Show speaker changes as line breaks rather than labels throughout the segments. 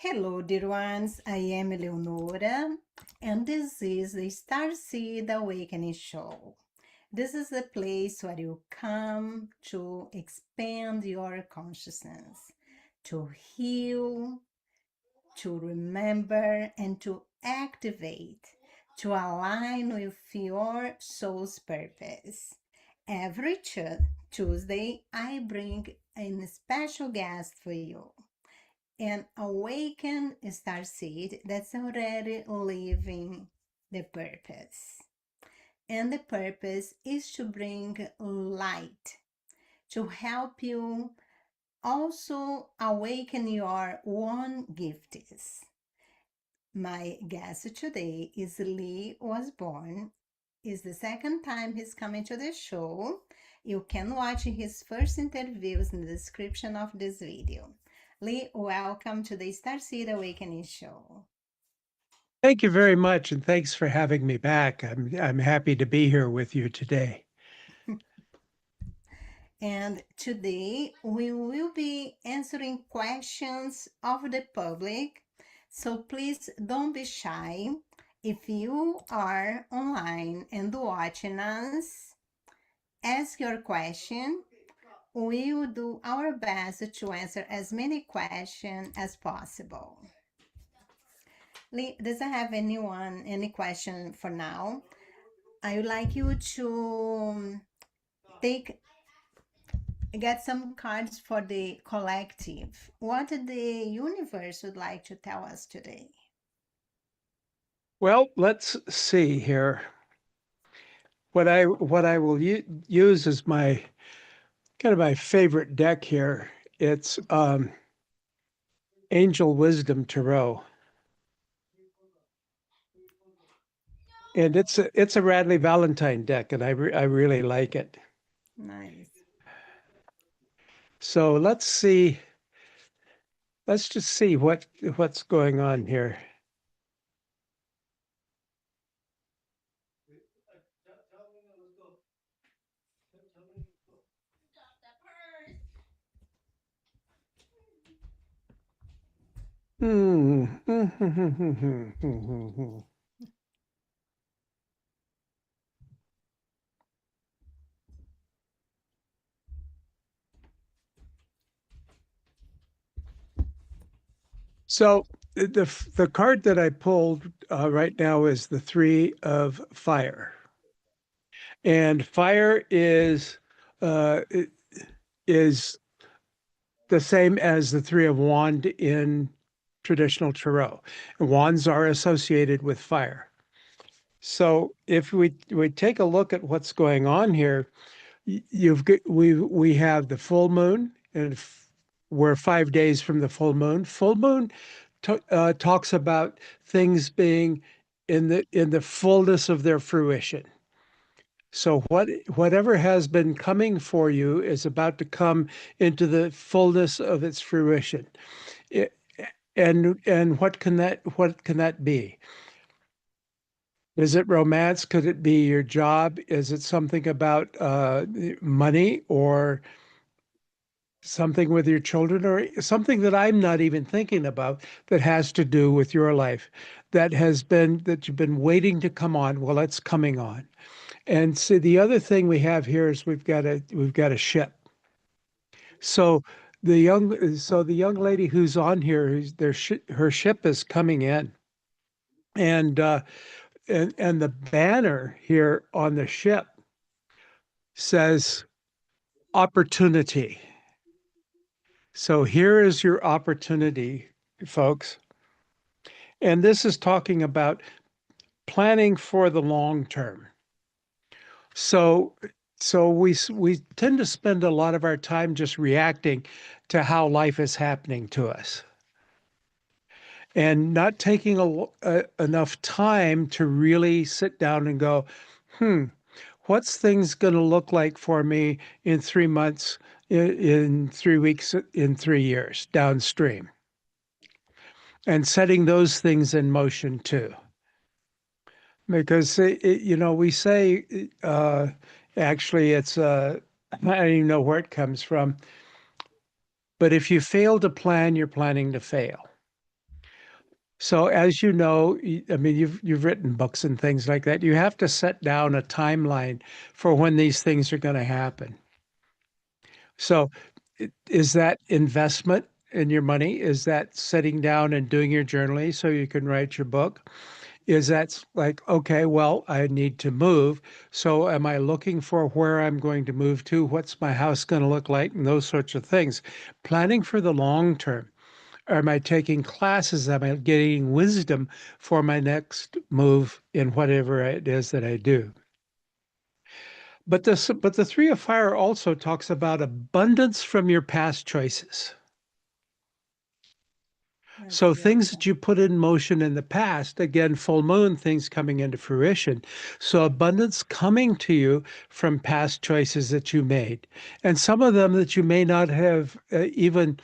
Hello, dear ones. I am Eleonora, and this is the Starseed Awakening Show. This is the place where you come to expand your consciousness, to heal, to remember, and to activate, to align with your soul's purpose. Every Tuesday, I bring a special guest for you, an awakened starseed that's already living the purpose. And the purpose is to bring light, to help you also awaken your own gifts. My guest today is Lee Osborne. It's the second time he's coming to the show. You can watch his first interviews in the description of this video. Lee, welcome to the Starseed Awakening Show.
Thank you very much, and thanks for having me back. I'm happy to be here with you today.
And today we will be answering questions of the public. So please don't be shy. If you are online and watching us, ask your question. We will do our best to answer as many questions as possible. Lee, does I have any question for now? I would like you to get some cards for the collective. What the universe would like to tell us today?
Well, let's see here. What I will use as my kind of my favorite deck here. It's Angel Wisdom Tarot, and it's a Radley Valentine deck, and I really like it.
Nice.
So let's see. Let's just see what's going on here. So the card that I pulled right now is the Three of Fire, and fire is the same as the Three of Wand in traditional tarot. Wands are associated with fire. So if we take a look at what's going on here, we have the full moon, and we're 5 days from the full moon. Full moon talks about things being in the fullness of their fruition. So whatever has been coming for you is about to come into the fullness of its fruition. And what can that be? Is it romance? Could it be your job? Is it something about money, or something with your children, or something that I'm not even thinking about that has to do with your life that you've been waiting to come on? Well, it's coming on. And so the other thing we have here is we've got a ship. So the young lady who's on here, her ship is coming in, and the banner here on the ship says opportunity. So here is your opportunity, folks. And this is talking about planning for the long term. So we tend to spend a lot of our time just reacting to how life is happening to us, and not taking enough time to really sit down and go, what's things going to look like for me in 3 months, in 3 weeks, in 3 years downstream, and setting those things in motion too. Because we say, actually, it's I don't even know where it comes from, but if you fail to plan, you're planning to fail. So as you know, I mean, you've written books and things like that. You have to set down a timeline for when these things are going to happen. So is that investment in your money? Is that sitting down and doing your journaling so you can write your book? Is that like, okay, well, I need to move. So am I looking for where I'm going to move to? What's my house going to look like? And those sorts of things. Planning for the long term. Am I taking classes? Am I getting wisdom for my next move in whatever it is that I do? But the Three of Fire also talks about abundance from your past choices.
That's
So things
beautiful.
that you put in motion in the past, again, full moon, things coming into fruition. So abundance coming to you from past choices that you made. And some of them that you may not have even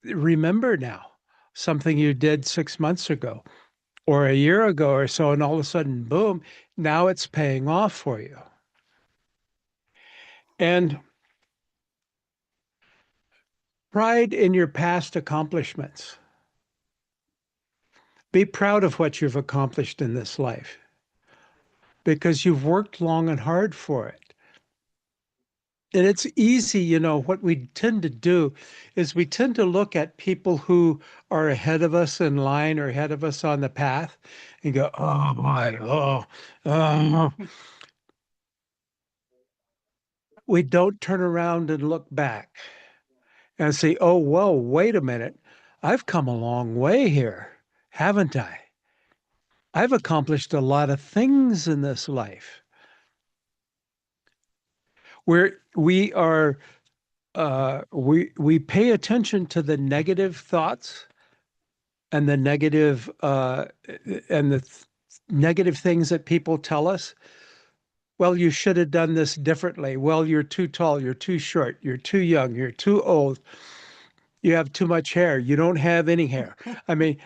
remember now. Something you did 6 months ago or a year ago or so, and all of a sudden, boom, now it's paying off for you. And pride in your past accomplishments. Be proud of what you've accomplished in this life because you've worked long and hard for it. And it's easy, what we tend to do is we tend to look at people who are ahead of us in line or ahead of us on the path and go, oh my, oh. We don't turn around and look back and say, oh, whoa, wait a minute. I've come a long way here, haven't I? I've accomplished a lot of things in this life where we pay attention to the negative thoughts and the negative things that people tell us. Well, you should have done this differently. Well, you're too tall, you're too short, you're too young, you're too old, you have too much hair, you don't have any hair. I mean,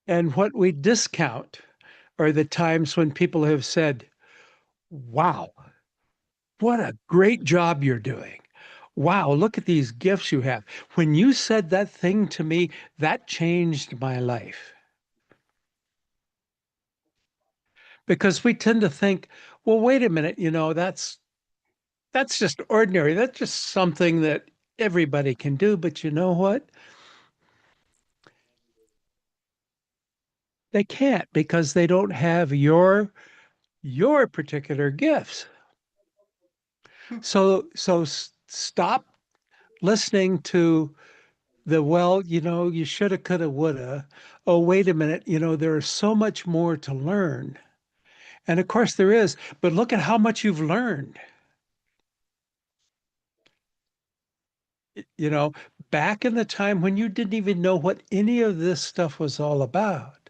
and what we discount are the times when people have said, wow, what a great job you're doing. Wow, look at these gifts you have. When you said that thing to me, that changed my life. Because we tend to think, well, wait a minute, that's just ordinary. That's just something that everybody can do. But you know what? They can't because they don't have your particular gifts. So stop listening to well, you shoulda, coulda, woulda. Oh, wait a minute, there is so much more to learn. And of course there is, but look at how much you've learned. You know, back in the time when you didn't even know what any of this stuff was all about.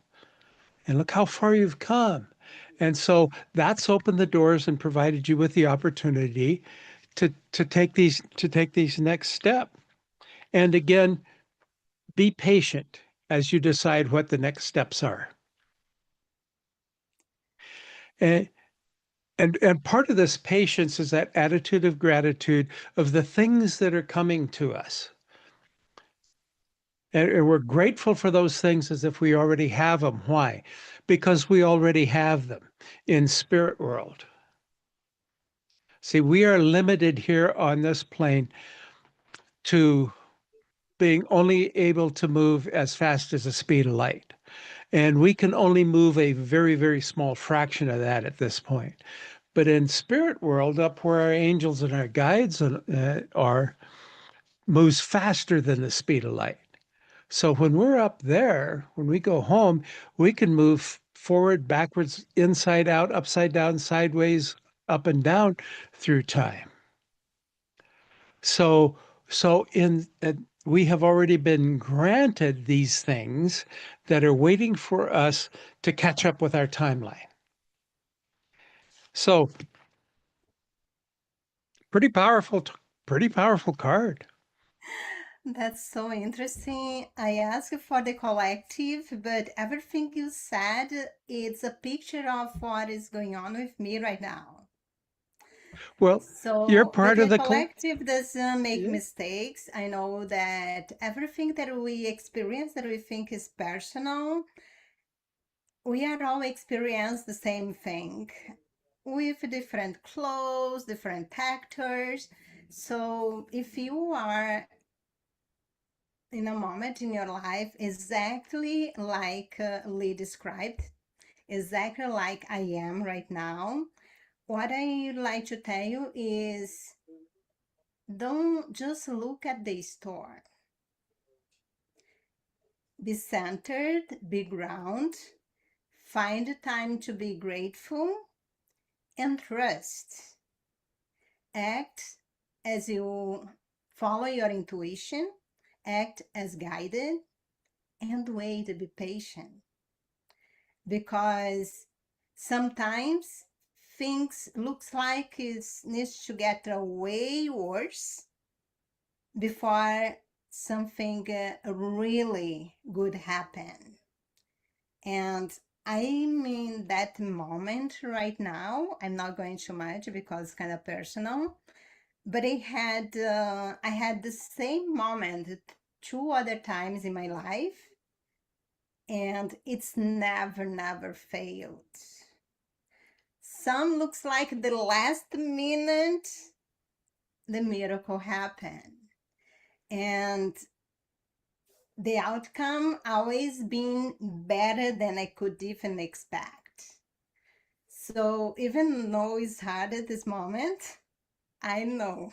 And look how far you've come. And so that's opened the doors and provided you with the opportunity to take these next step. And again, be patient as you decide what the next steps are. And and part of this patience is that attitude of gratitude of the things that are coming to us. And we're grateful for those things as if we already have them. Why? Because we already have them in spirit world. See, we are limited here on this plane to being only able to move as fast as the speed of light. And we can only move a very, very small fraction of that at this point. But in spirit world, up where our angels and our guides are, moves faster than the speed of light. So when we're up there, when we go home, we can move forward, backwards, inside out, upside down, sideways, up and down through time. So we have already been granted these things that are waiting for us to catch up with our timeline. So pretty powerful, pretty powerful card.
That's so interesting. I asked for the collective, but everything you said, it's a picture of what is going on with me right now.
Well, you're
So, but
part of
the
the
collective doesn't make
yeah.
mistakes. I know that everything that we experience that we think is personal, we are all experience the same thing with different clothes, different actors. So if you are in a moment in your life exactly like Lee described, exactly like I am right now, what I like to tell you is don't just look at the store. Be centered, be ground, find time to be grateful, and trust. Act as you follow your intuition, act as guided, and wait to be patient. Because sometimes things looks like it needs to get way worse before something really good happen. And I'm in that moment right now. I'm not going too much because it's kind of personal. But I had the same moment two other times in my life, and it's never failed. Some looks like the last minute the miracle happened, and the outcome always been better than I could even expect. So even though it's hard at this moment, I know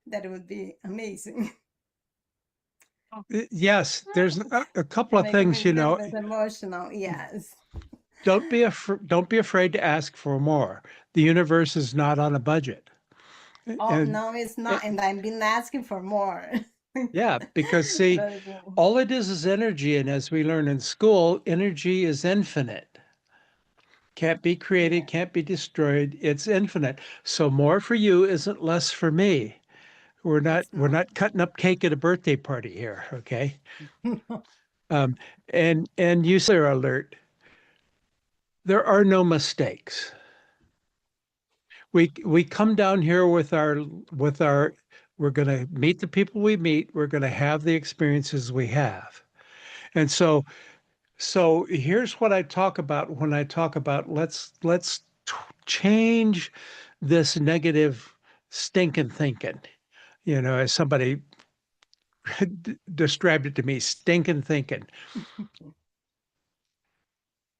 that it would be amazing.
Yes, there's a couple
You're
of
making me
things,
a little bit emotional. Yes.
don't be afraid to ask for more. The universe is not on a budget.
Oh,
And,
no, it's
and
not. And I've been asking for more.
yeah, because see,
Trust me.
all it is energy, and as we learn in school, energy is infinite. Can't be created,
Yeah.
can't be destroyed. It's infinite. So more for you isn't less for me.
It's
We're
not.
not cutting up cake at a birthday party here, okay? Um, and you said alert. There are no mistakes. We come down here with our we're going to meet the people we meet. We're going to have the experiences we have. And so here's what I talk about when I talk about change this negative stinking thinking. You know, as somebody described it to me, stinking thinking.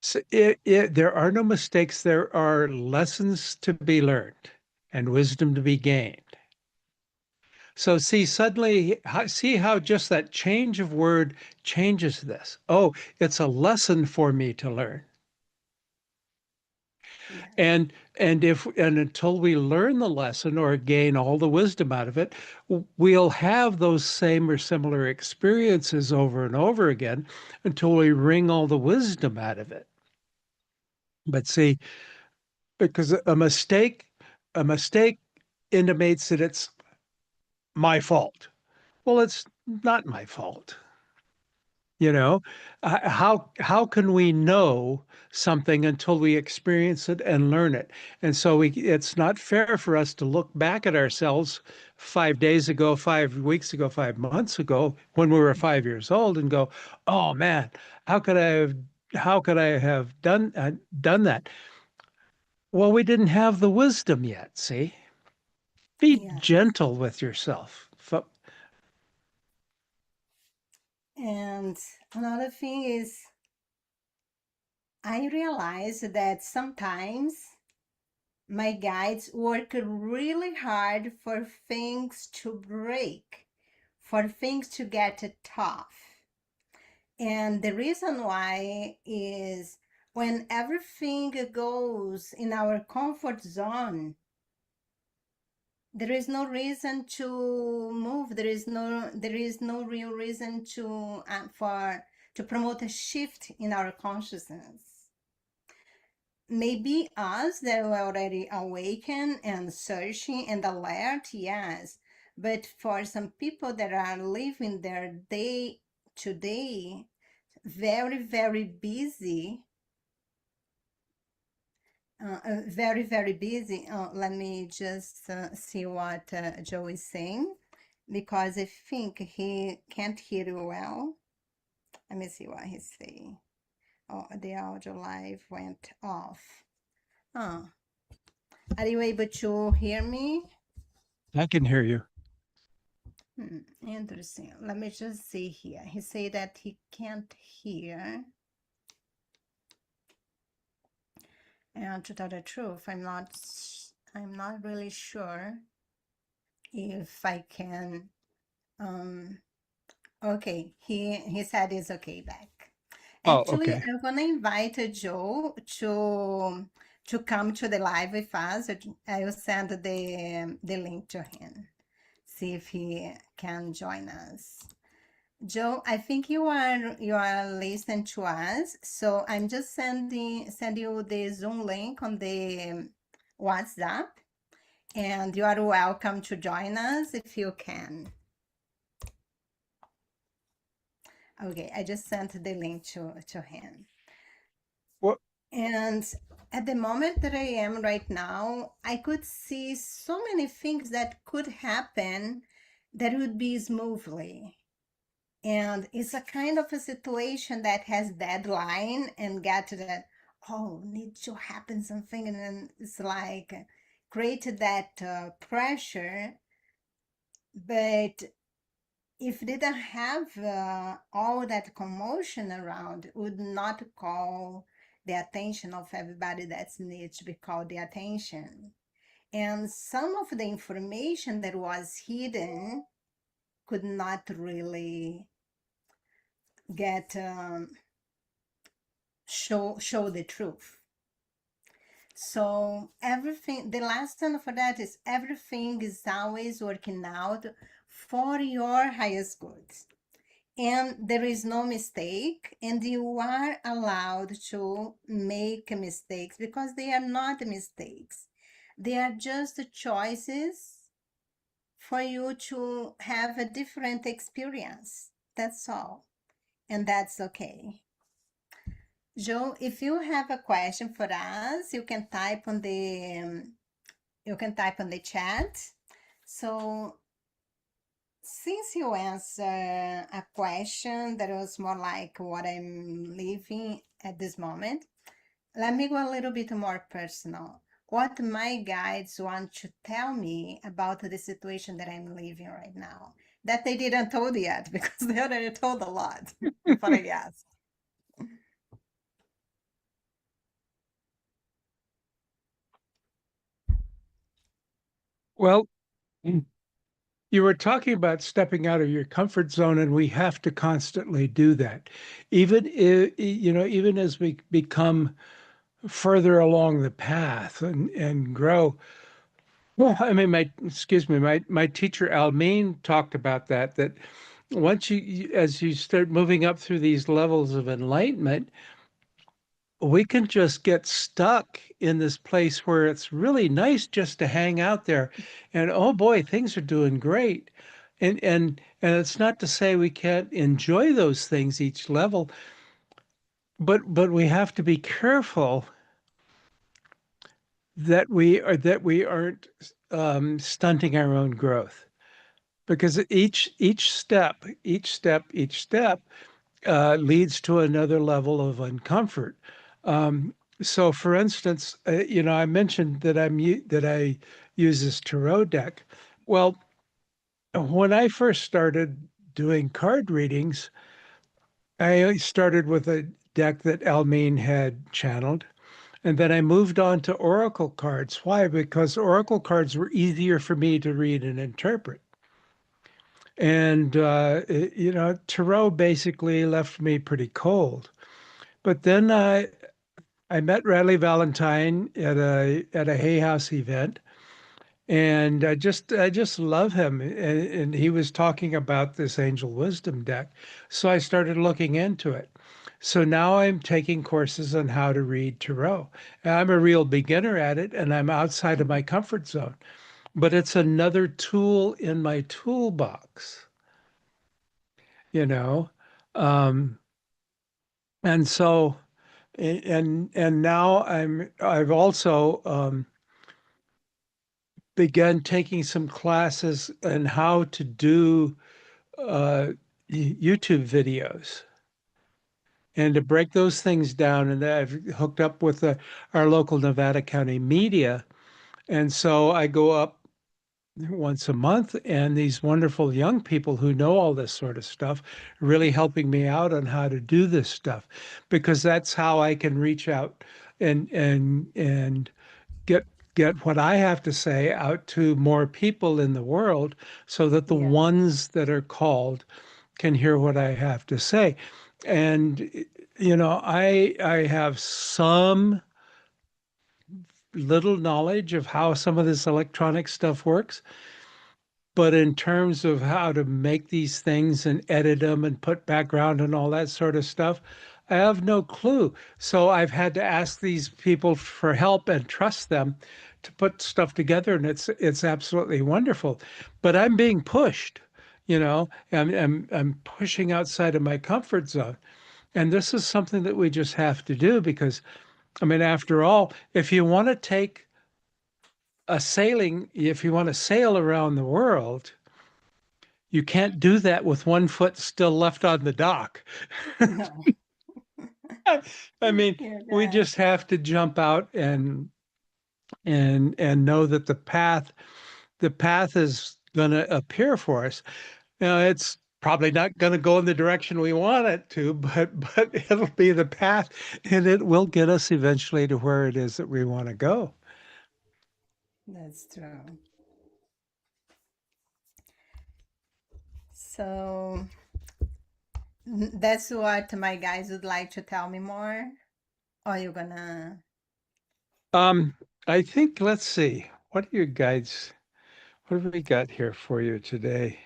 So there are no mistakes. There are lessons to be learned and wisdom to be gained. So see, suddenly, see how just that change of word changes this. Oh, it's a lesson for me to learn.
Yes.
And until we learn the lesson or gain all the wisdom out of it, we'll have those same or similar experiences over and over again until we wring all the wisdom out of it. But see, because a mistake intimates that it's my fault. Well, it's not my fault. You know, how can we know something until we experience it and learn it? And so it's not fair for us to look back at ourselves 5 days ago, 5 weeks ago, 5 months ago, when we were 5 years old, and go, "Oh man, how could I have, how could I have done that?" Well, we didn't have the wisdom yet. See, be
Yes.
gentle with yourself.
And another thing is, I realize that sometimes my guides work really hard for things to break, for things to get tough. And the reason why is when everything goes in our comfort zone, there is no reason to move. There is no real reason to promote a shift in our consciousness. Maybe us that were already awakened and searching and alert, yes. But for some people that are living their day to day very busy, very, very busy. Let me just see what Joe is saying, because I think he can't hear you well. Let me see what he's saying. Oh, the audio live went off. Oh, are you able to hear me?
I can hear you.
Interesting. Let me just see here. He said that he can't hear. And to tell the truth, I'm not really sure if I can. Okay, he said it's okay back.
Oh,
Actually,
okay.
I'm gonna invite Joe to come to the live with us. I will send the link to him. See if he can join us. Joe, I think you are listening to us, so I'm just send you the Zoom link on the WhatsApp, and you are welcome to join us if you can. Okay, I just sent the link to him.
Well,
And at the moment that I am right now, I could see so many things that could happen that would be smoothly. And it's a kind of a situation that has deadline and get to that, oh, need to happen something. And then it's like created that pressure. But if didn't have all that commotion around, it would not call the attention of everybody that needs to be called the attention. And some of the information that was hidden could not really get show the truth. So everything, the lesson for that is everything is always working out for your highest good. And there is no mistake, and you are allowed to make mistakes because they are not mistakes. They are just choices for you to have a different experience. That's all. And that's okay. Joe, if you have a question for us, you can type on the chat. So since you answer a question that was more like what I'm living at this moment, let me go a little bit more personal. What my guides want to tell me about the situation that I'm living right now that they didn't told yet because they already told a lot before I ask.
well, you were talking about stepping out of your comfort zone, and we have to constantly do that. Even if, even as we become further along the path and grow. Well, I mean, excuse me, my teacher Almeen talked about that once as you start moving up through these levels of enlightenment, we can just get stuck in this place where it's really nice just to hang out there, and oh boy, things are doing great. And it's not to say we can't enjoy those things each level, but we have to be careful that we aren't stunting our own growth, because each step leads to another level of uncomfort. So, for instance, I mentioned that that I use this tarot deck. Well, when I first started doing card readings, I started with a deck that Almeen had channeled. And then I moved on to oracle cards. Why? Because oracle cards were easier for me to read and interpret. And, tarot basically left me pretty cold. But then I met Radley Valentine at a Hay House event, and I just love him. And he was talking about this Angel Wisdom deck, so I started looking into it. So now I'm taking courses on how to read tarot. And I'm a real beginner at it, and I'm outside of my comfort zone. But it's another tool in my toolbox, you know. Um, and so and now I've also begun taking some classes on how to do uh, YouTube videos and to break those things down. And I've hooked up with our local Nevada County media. And so I go up once a month, and these wonderful young people who know all this sort of stuff really helping me out on how to do this stuff, because that's how I can reach out and get get what I have to say out to more people in the world, so that the
Yeah,
ones that are called can hear what I have to say. And I have some little knowledge of how some of this electronic stuff works. But in terms of how to make these things and edit them and put background and all that sort of stuff, I have no clue. So I've had to ask these people for help and trust them to put stuff together, and it's absolutely wonderful. But I'm being pushed, I'm pushing outside of my comfort zone. And this is something that we just have to do because, I mean, after all, if you want to sail around the world, you can't do that with one foot still left on the dock.
no,
I mean,
you're
we
right.
just have to jump out and know that the path is going to appear for us. Now, it's probably not going to go in the direction we want it to, but it'll be the path, and it will get us eventually to where it is that we want to go.
That's true. So that's what my guys would like to tell me more. Or you gonna?
Um, I think, let's see, what are your guides? What have we got here for you today?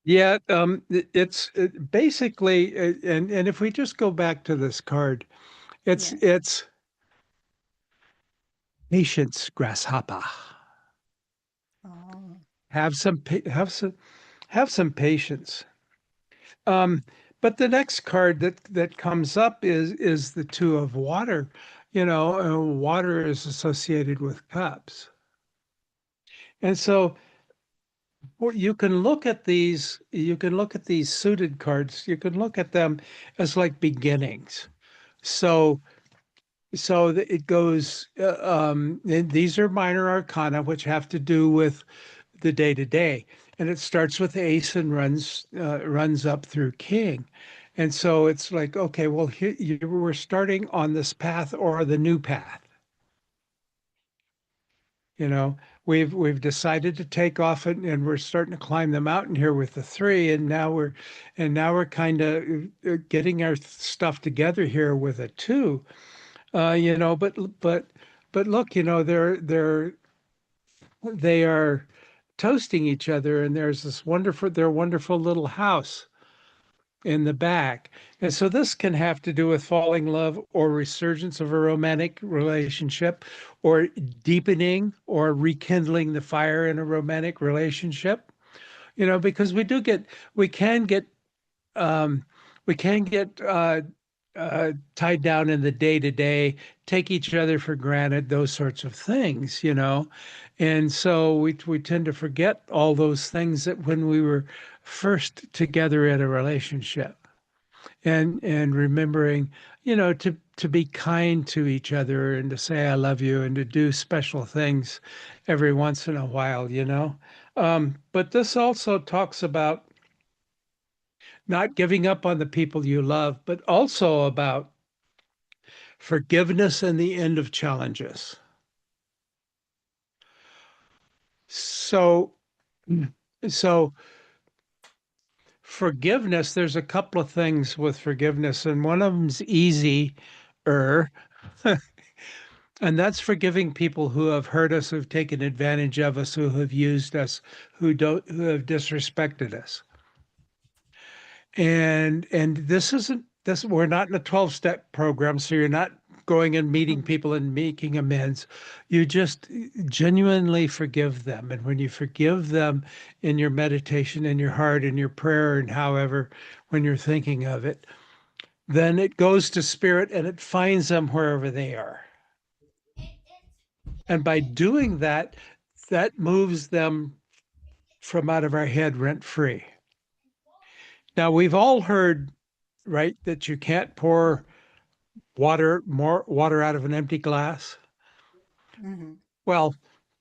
Yeah, it's basically, and if we just go back to this card, it's
Yes.
it's patience, grasshopper.
Oh,
Have some patience. Um, but the next card that comes up is the two of water. Water is associated with cups, and so you can look at these. You can look at these suited cards. You can look at them as like beginnings. So it goes, and these are minor arcana, which have to do with the day to day. And it starts with ace and runs up through king. And so it's like, okay, well, here we're starting on this path or the new path. You know, we've decided to take off and we're starting to climb the mountain here with the three, and now we're kind of getting our stuff together here with a two. But look, they are toasting each other, and there's their wonderful little house in the back. And so this can have to do with falling in love or resurgence of a romantic relationship, or deepening or rekindling the fire in a romantic relationship. Because we can get um, we can get tied down in the day to day, take each other for granted, those sorts of things. And so we tend to forget all those things that when we were first together in a relationship, and remembering, to be kind to each other and to say I love you and to do special things every once in a while. But this also talks about not giving up on the people you love, but also about forgiveness and the end of challenges. So, so forgiveness, there's a couple of things with forgiveness, and one of them's easy, and that's forgiving people who have hurt us, who've taken advantage of us, who have used us, who have disrespected us. And this isn't this we're not in a 12-step program, so you're not going and meeting
Mhm.
people and making amends. You just genuinely forgive them. And when you forgive them in your meditation, in your heart, in your prayer, and however, when you're thinking of it, then it goes to spirit and it finds them wherever they are. And by doing that, that moves them from out of our head rent free. Now, we've all heard, right, that you can't pour more water out of an empty glass.
Mhm.
Well,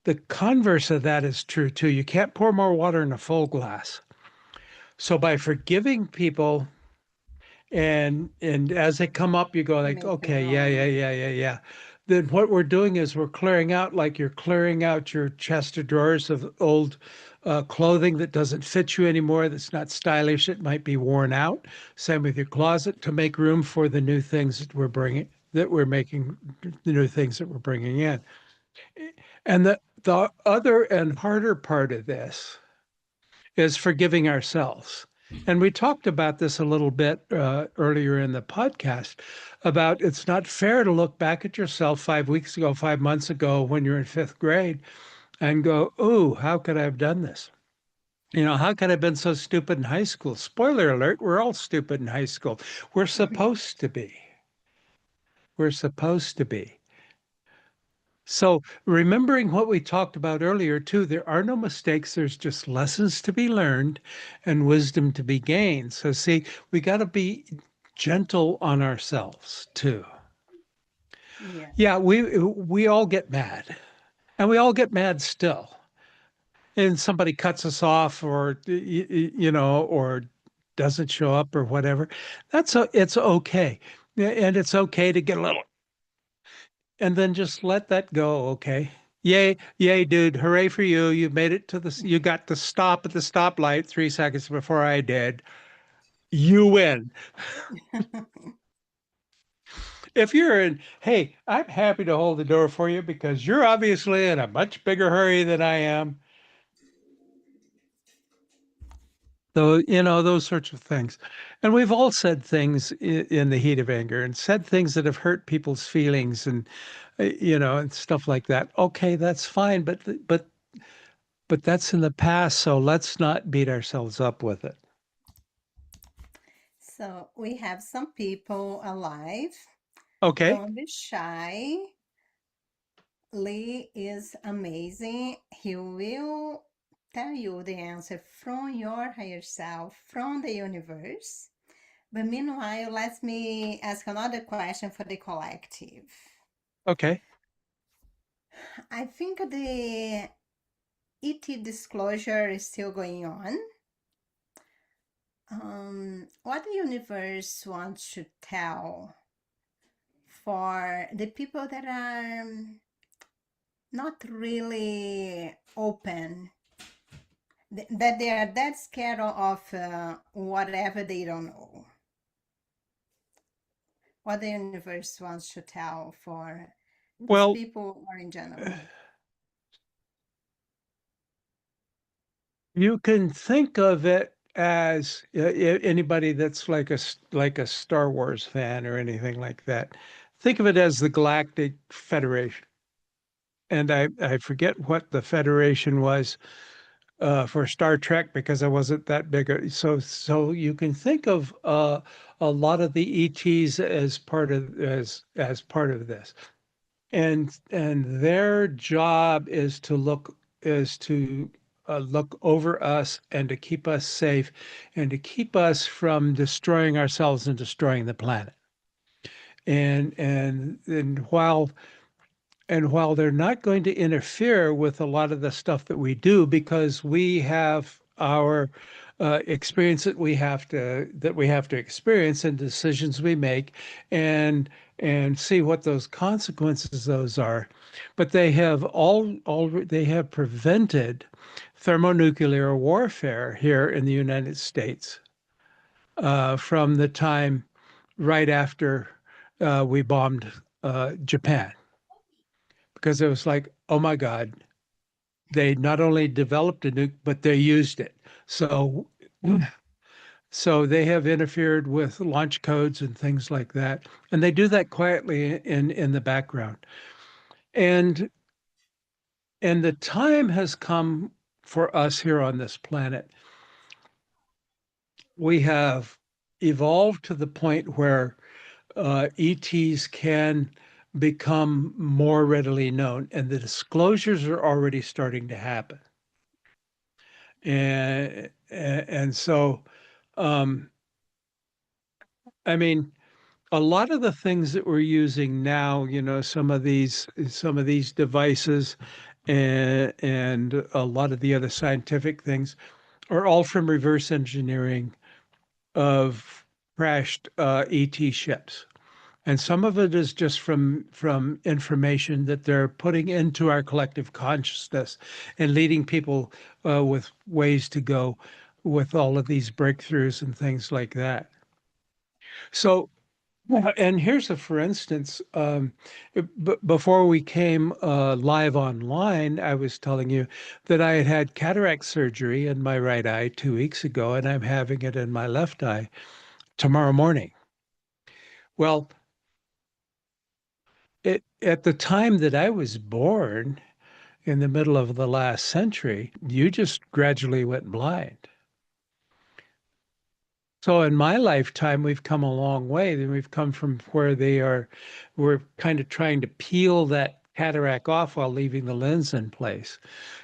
the converse of that is true too. You can't pour more water in a full glass. So by forgiving people and as they come up, you go
You
like,
make
okay,
room.
yeah. Then what we're doing is we're clearing out, like you're clearing out your chest of drawers of old clothing that doesn't fit you anymore, that's not stylish, it might be worn out. Same with your closet to make room for the new things that we're bringing, that we're making, the new things that we're bringing in. And the other and harder part of this is forgiving ourselves. And we talked about this a little bit earlier in the podcast about it's not fair to look back at yourself 5 weeks ago, 5 months ago when you're in fifth grade and go, "Ooh, how could I have done this? How could I have been so stupid in high school?" Spoiler alert, we're all stupid in high school. We're supposed to be. We're supposed to be. So, remembering what we talked about earlier, too, there are no mistakes. There's just lessons to be learned and wisdom to be gained. So, see, we got to be gentle on ourselves, too.
Yeah.
Yeah, we all get mad, and we all get mad still. And somebody cuts us off, or or doesn't show up, or whatever. It's okay, and it's okay to get a little and then just let that go. Okay. Yay, dude. Hooray for you. You made it to the, you got to stop at the stoplight 3 seconds before I did. You win. If you're in, hey, I'm happy to hold the door for you because you're obviously in a much bigger hurry than I am. So, those sorts of things. And we've all said things in the heat of anger and said things that have hurt people's feelings and stuff like that. Okay, that's fine, but that's in the past, so let's not beat ourselves up with it.
So we have some people alive.
Okay.
Don't be shy. Lee is amazing. He will tell you the answer from your higher self, from the universe. But meanwhile, let me ask another question for the collective.
Okay.
I think the ET disclosure is still going on. What the universe wants to tell for the people that are not really open, that they are that scared of whatever they don't know. What the universe wants to tell for these
Well,
people or in general.
you can think of it as anybody that's like a Star Wars fan or anything like that. Think of it as the Galactic Federation. And I forget what the Federation was for Star Trek because I wasn't that big. So you can think of a lot of the ETs as part of this, and their job is to look over us and to keep us safe and to keep us from destroying ourselves and destroying the planet. And while they're not going to interfere with a lot of the stuff that we do because we have our experience that we have to experience and decisions we make and see what those consequences those are, but they have prevented thermonuclear warfare here in the United States from the time right after we bombed Japan, because it was like, oh my God, they not only developed a nuke, but they used it. So, So they have interfered with launch codes and things like that. And they do that quietly in the background. And and the time has come for us here on this planet. We have evolved to the point where ETs can become more readily known, and the disclosures are already starting to happen. And so, um, I mean, a lot of the things that we're using now, some of these devices, and a lot of the other scientific things are all from reverse engineering of crashed ET ships. And some of it is just from information that they're putting into our collective consciousness and leading people with ways to go with all of these breakthroughs and things like that. So, and here's a for instance. Before we came live online, I was telling you that I had had cataract surgery in my right eye 2 weeks ago, and I'm having it in my left eye tomorrow morning. Well, at the time that I was born, in the middle of the last century, you just gradually went blind. So in my lifetime, we've come a long way. Then we've come from where we're kind of trying to peel that cataract off while leaving the lens in place,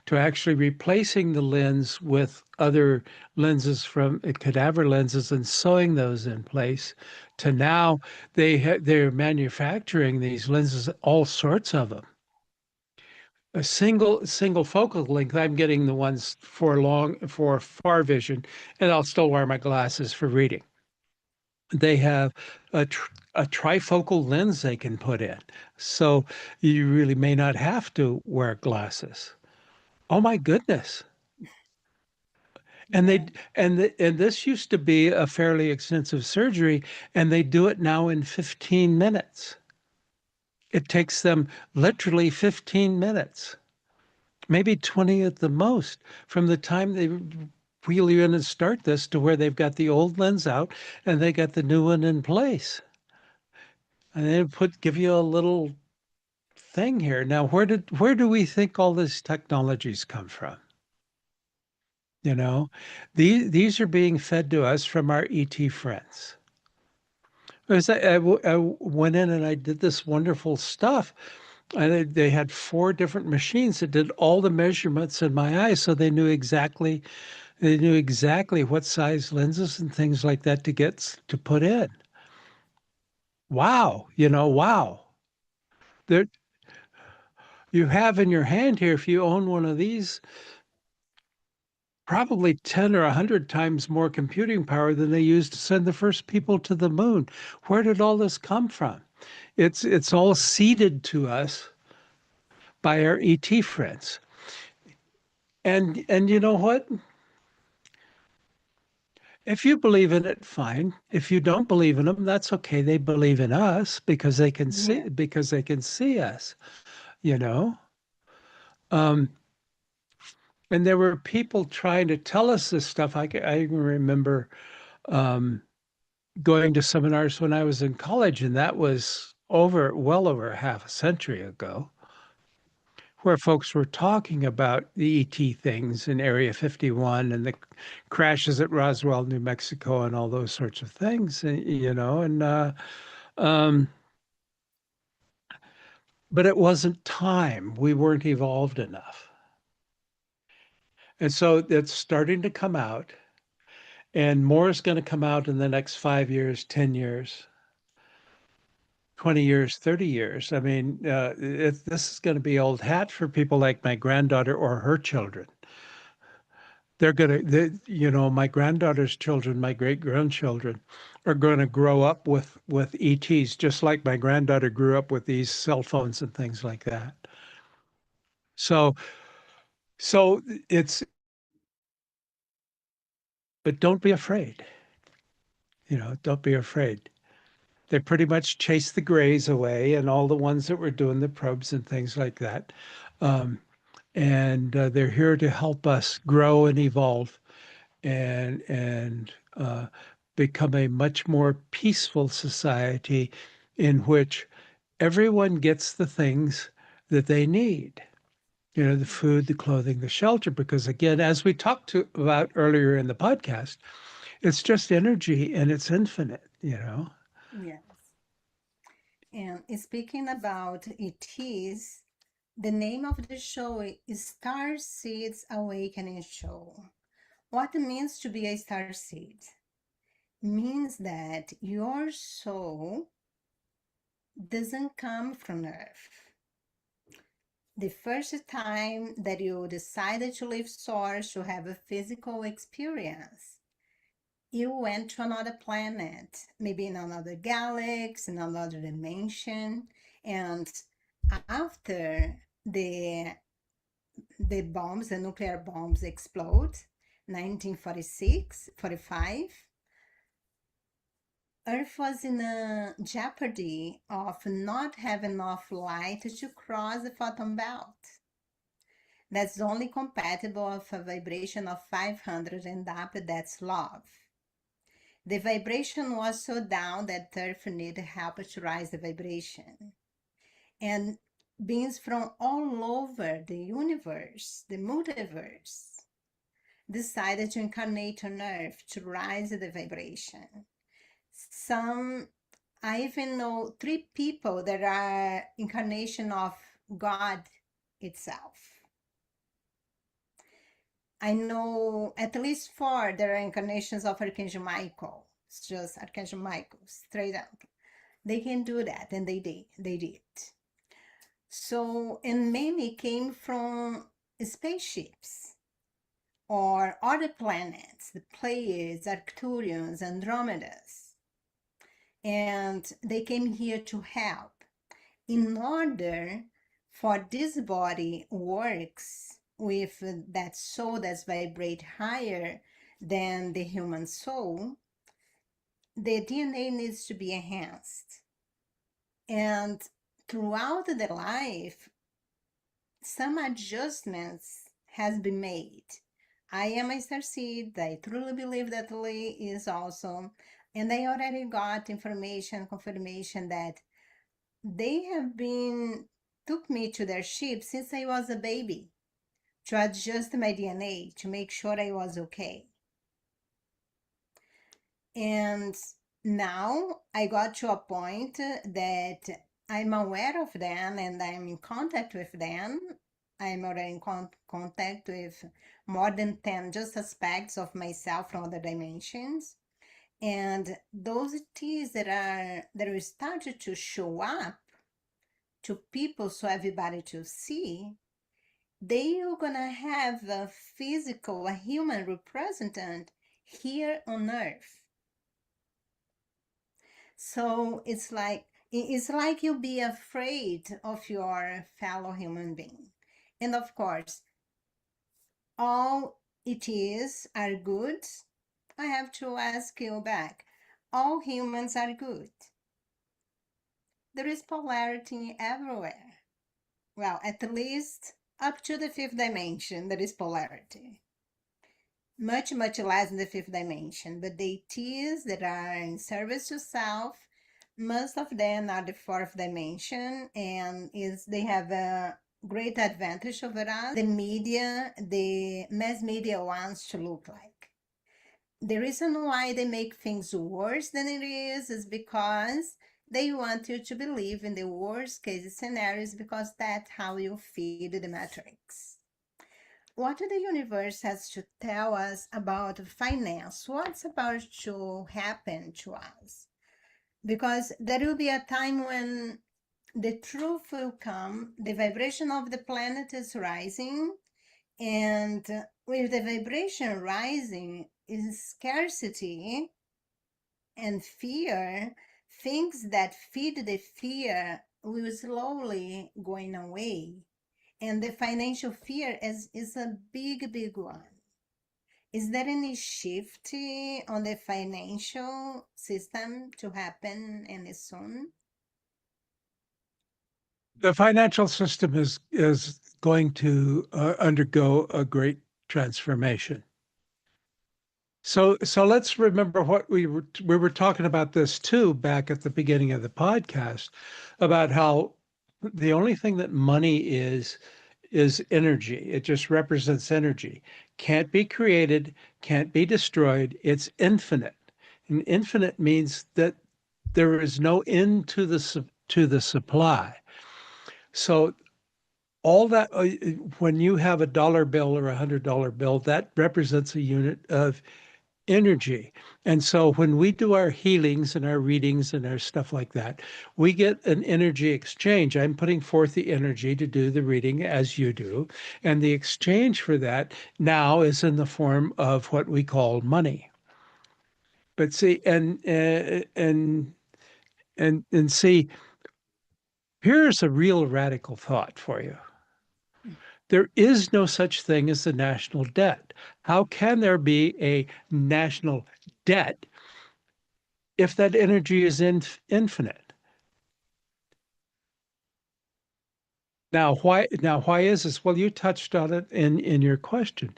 to actually replacing the lens with other lenses from cadaver lenses and sewing those in place. To now, they're manufacturing these lenses, all sorts of them. A single focal length. I'm getting the ones for far vision, and I'll still wear my glasses for reading. They have a trifocal lens they can put in, so you really may not have to wear glasses. Oh my goodness. And
Yeah.
and this used to be a fairly extensive surgery, and they do it now in 15 minutes. It takes them literally 15 minutes, maybe 20 at the most, from the time they wheel you in and start this to where they've got the old lens out and they got the new one in place. And then give you a little thing here. Now, where do we think all these technologies come from? You know, these are being fed to us from our ET friends. I went in and I did this wonderful stuff. And they had 4 different machines that did all the measurements in my eyes, so they knew exactly what size lenses and things like that to put in. Wow, wow. There you have in your hand here, if you own one of these, probably 10 or 100 times more computing power than they used to send the first people to the moon. Where did all this come from? It's all seeded to us by our ET friends. And you know what? If you believe in it, fine. If you don't believe in them, that's okay. They believe in us
Yeah.
because they can see us, you know. Um, and there were people trying to tell us this stuff. I even remember um, going to seminars when I was in college, and that was well over half a century ago, where folks were talking about the ET things in Area 51 and the crashes at Roswell, New Mexico, and all those sorts of things, um, but it wasn't time. We weren't evolved enough. And so it's starting to come out, and more is going to come out in the next 5 years, 10 years, 20 years, 30 years. I mean, this is going to be old hat for people like my granddaughter or her children. My granddaughter's children, my great grandchildren, are going to grow up with ETs, just like my granddaughter grew up with these cell phones and things like that. So, so it's, but don't be afraid. Don't be afraid. They pretty much chase the grays away and all the ones that were doing the probes and things like that. Um, and they're here to help us grow and evolve and uh, become a much more peaceful society in which everyone gets the things that they need. You know, the food, the clothing, the shelter, because again, as we about earlier in the podcast, it's just energy and it's infinite, you know.
Yes. And speaking about ETs, the name of the show is Starseeds Awakening Show. What it means to be a starseed? Means that your soul doesn't come from Earth. The first time that you decided to leave Source to have a physical experience, you went to another planet, maybe in another galaxy, in another dimension, and after the bombs, the nuclear bombs explode, 1946, 45, Earth was in a jeopardy of not having enough light to cross the photon belt. That's only compatible with a vibration of 500 and up, that's love. The vibration was so down that Earth needed help to raise the vibration. And beings from all over the universe, the multiverse, decided to incarnate on Earth to raise the vibration. Some, I even know 3 people that are incarnation of God itself. I know at least 4 that are incarnations of Archangel Michael. It's just Archangel Michael, straight up. They can do that, and they did. They did. So, and many came from spaceships or other planets, the Pleiades, Arcturians, Andromedas. And they came here to help. In order for this body works with that soul that's vibrate higher than the human soul, the DNA needs to be enhanced. And throughout the life, some adjustments has been made. I am a starseed. I truly believe that Lee is also, and I already got information, confirmation that they have been took me to their ship since I was a baby to adjust my DNA to make sure I was okay. And now I got to a point that I'm aware of them and I'm in contact with them. I'm already in contact with more than 10 just aspects of myself from other dimensions. And those T's that are started to show up to people so everybody to see, they are gonna have a physical, a human representative here on Earth. So it's like you be afraid of your fellow human being. And of course, all it is are good. I have to ask you back. All humans are good. There is polarity everywhere. Well, at least up to the 5th dimension, there is polarity. Much, much less in the 5th dimension. But the ETs that are in service to self, most of them are the 4th dimension, and they have a great advantage over us. The mass media wants to look like. The reason why they make things worse than it is because they want you to believe in the worst case scenarios because that's how you feed the matrix. What the universe has to tell us about finance? What's about to happen to us? Because there will be a time when the truth will come, the vibration of the planet is rising, and with the vibration rising is scarcity and fear. Things that feed the fear will slowly going away. And the financial fear is a big, big one. Is there any shift on the financial system to happen any soon?
The financial system is going to undergo a great transformation. So let's remember what we were talking about this too back at the beginning of the podcast about how the only thing that money is energy. It just represents energy. Can't be created, can't be destroyed. It's infinite. And infinite means that there is no end to the supply. So all that when you have a dollar bill or $100 bill, that represents a unit of energy. And so when we do our healings and our readings and our stuff like that, we get an energy exchange. I'm putting forth the energy to do the reading as you do. And the exchange for that now is in the form of what we call money. But see, and see, here's a real radical thought for you. There is no such thing as the national debt. How can there be a national debt if that energy is infinite? Now why is this? Well, you touched on it in your question.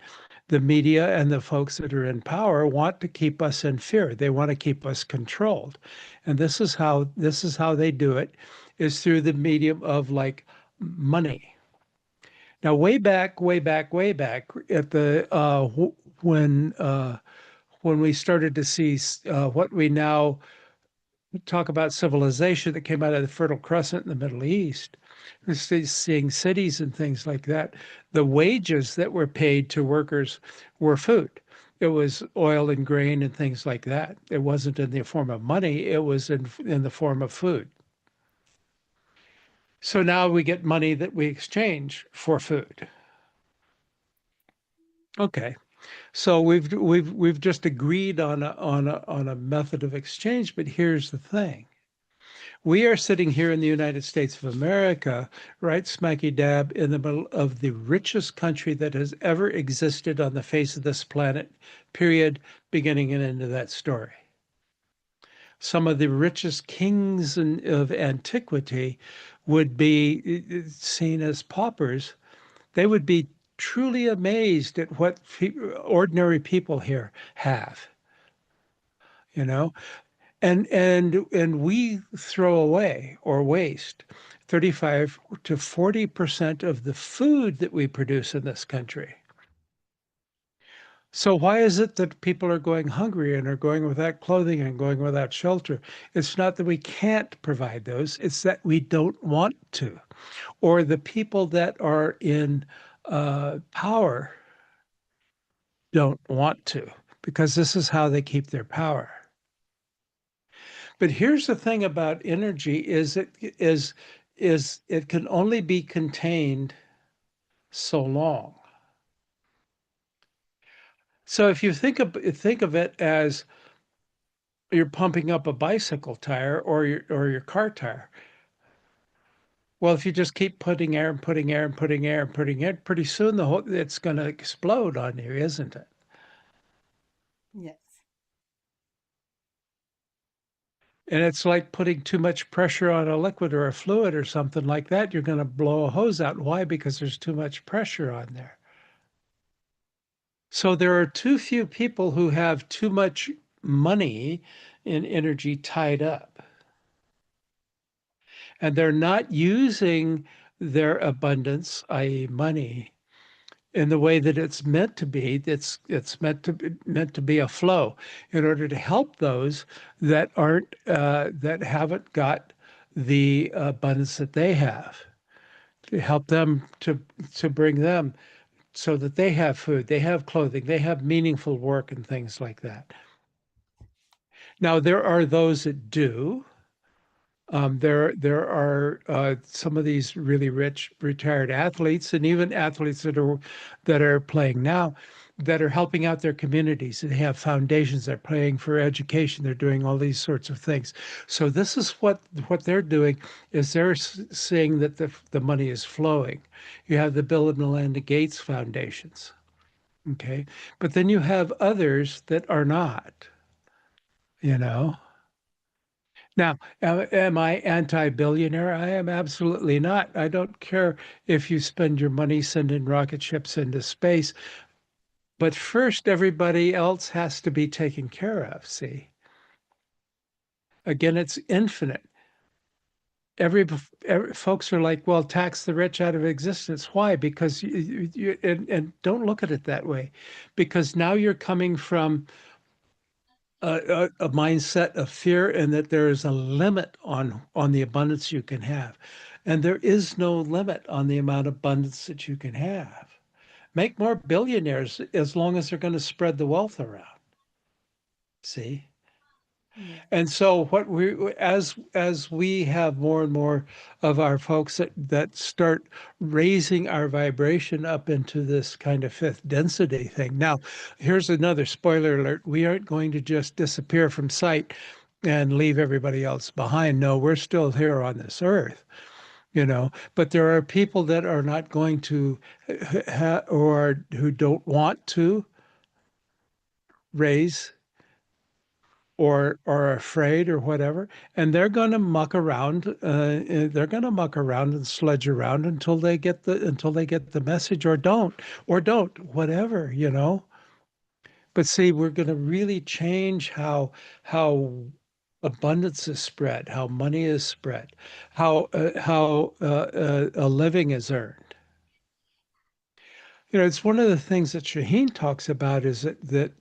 The media and the folks that are in power want to keep us in fear. They want to keep us controlled. And this is how they do it is through the medium of like money. Now, way back at the when we started to see what we now talk about civilization that came out of the Fertile Crescent in the Middle East, we're seeing cities and things like that. The wages that were paid to workers were food. It was oil and grain and things like that. It wasn't in the form of money, it was in the form of food. So now we get money that we exchange for food. Okay. So we've just agreed on a method of exchange, but here's the thing. We are sitting here in the United States of America, right smacky dab in the middle of the richest country that has ever existed on the face of this planet, period, beginning and end of that story. Some of the richest kings of antiquity would be seen as paupers. They would be truly amazed at what ordinary people here have, you know? And we throw away or waste 35 to 40% of the food that we produce in this country. So why is it that people are going hungry and are going without clothing and going without shelter? It's not that we can't provide those, it's that we don't want to. Or the people that are in power don't want to, because this is how they keep their power. But here's the thing about energy is it can only be contained so long. So if you think of it as you're pumping up a bicycle tire or your car tire, well, if you just keep putting air and putting air and putting air and putting air, pretty soon it's going to explode on you, isn't it?
Yes.
And it's like putting too much pressure on a liquid or a fluid or something like that. You're going to blow a hose out. Why? Because there's too much pressure on there. So there are too few people who have too much money and energy tied up. And they're not using their abundance, i.e., money, in the way that it's meant to be. It's meant to be a flow in order to help those that haven't got the abundance that they have, to help them to bring them so that they have food, they have clothing, they have meaningful work and things like that. Now, there are those that do. There are some of these really rich retired athletes, and even athletes that are playing now, that are helping out their communities. They have foundations. They're paying for education. They're doing all these sorts of things. So this is what they're doing is they're seeing that the money is flowing. You have the Bill and Melinda Gates foundations, okay, but then you have others that are not. You know. Now, am I anti-billionaire? I am absolutely not. I don't care if you spend your money sending rocket ships into space, But first, everybody else has to be taken care of. See, again, it's infinite. Every folks are like, well, tax the rich out of existence. Why? Because and don't look at it that way, because now you're coming from a mindset of fear and that there is a limit on the abundance you can have, and there is no limit on the amount of abundance that you can have. Make more billionaires as long as they're going to spread the wealth around. See? And
Yes.
so what we as we have more and more of our folks that start raising our vibration up into this kind of fifth density thing. Now, here's another spoiler alert. We aren't going to just disappear from sight and leave everybody else behind. No, we're still here on this earth, but there are people that are not going to or who don't want to raise or are afraid or whatever, and they're going to muck around. They're going to muck around and sludge around until they get the message, or don't, whatever. But see, we're going to really change how abundance is spread, how money is spread, how a living is earned. It's one of the things that Shaheen talks about is that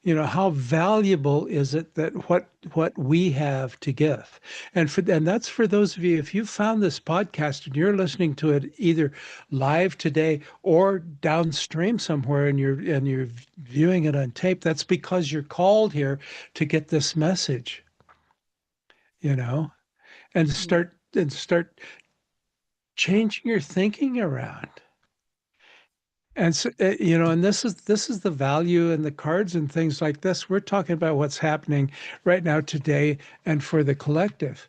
how valuable is it that what we have to give, and that's for those of you, if you found this podcast and you're listening to it either live today or downstream somewhere and you're viewing it on tape, that's because you're called here to get this message, you know, and
Yes.
start changing your thinking around. And so, and this is the value in the cards and things like this. We're talking about what's happening right now today and for the collective.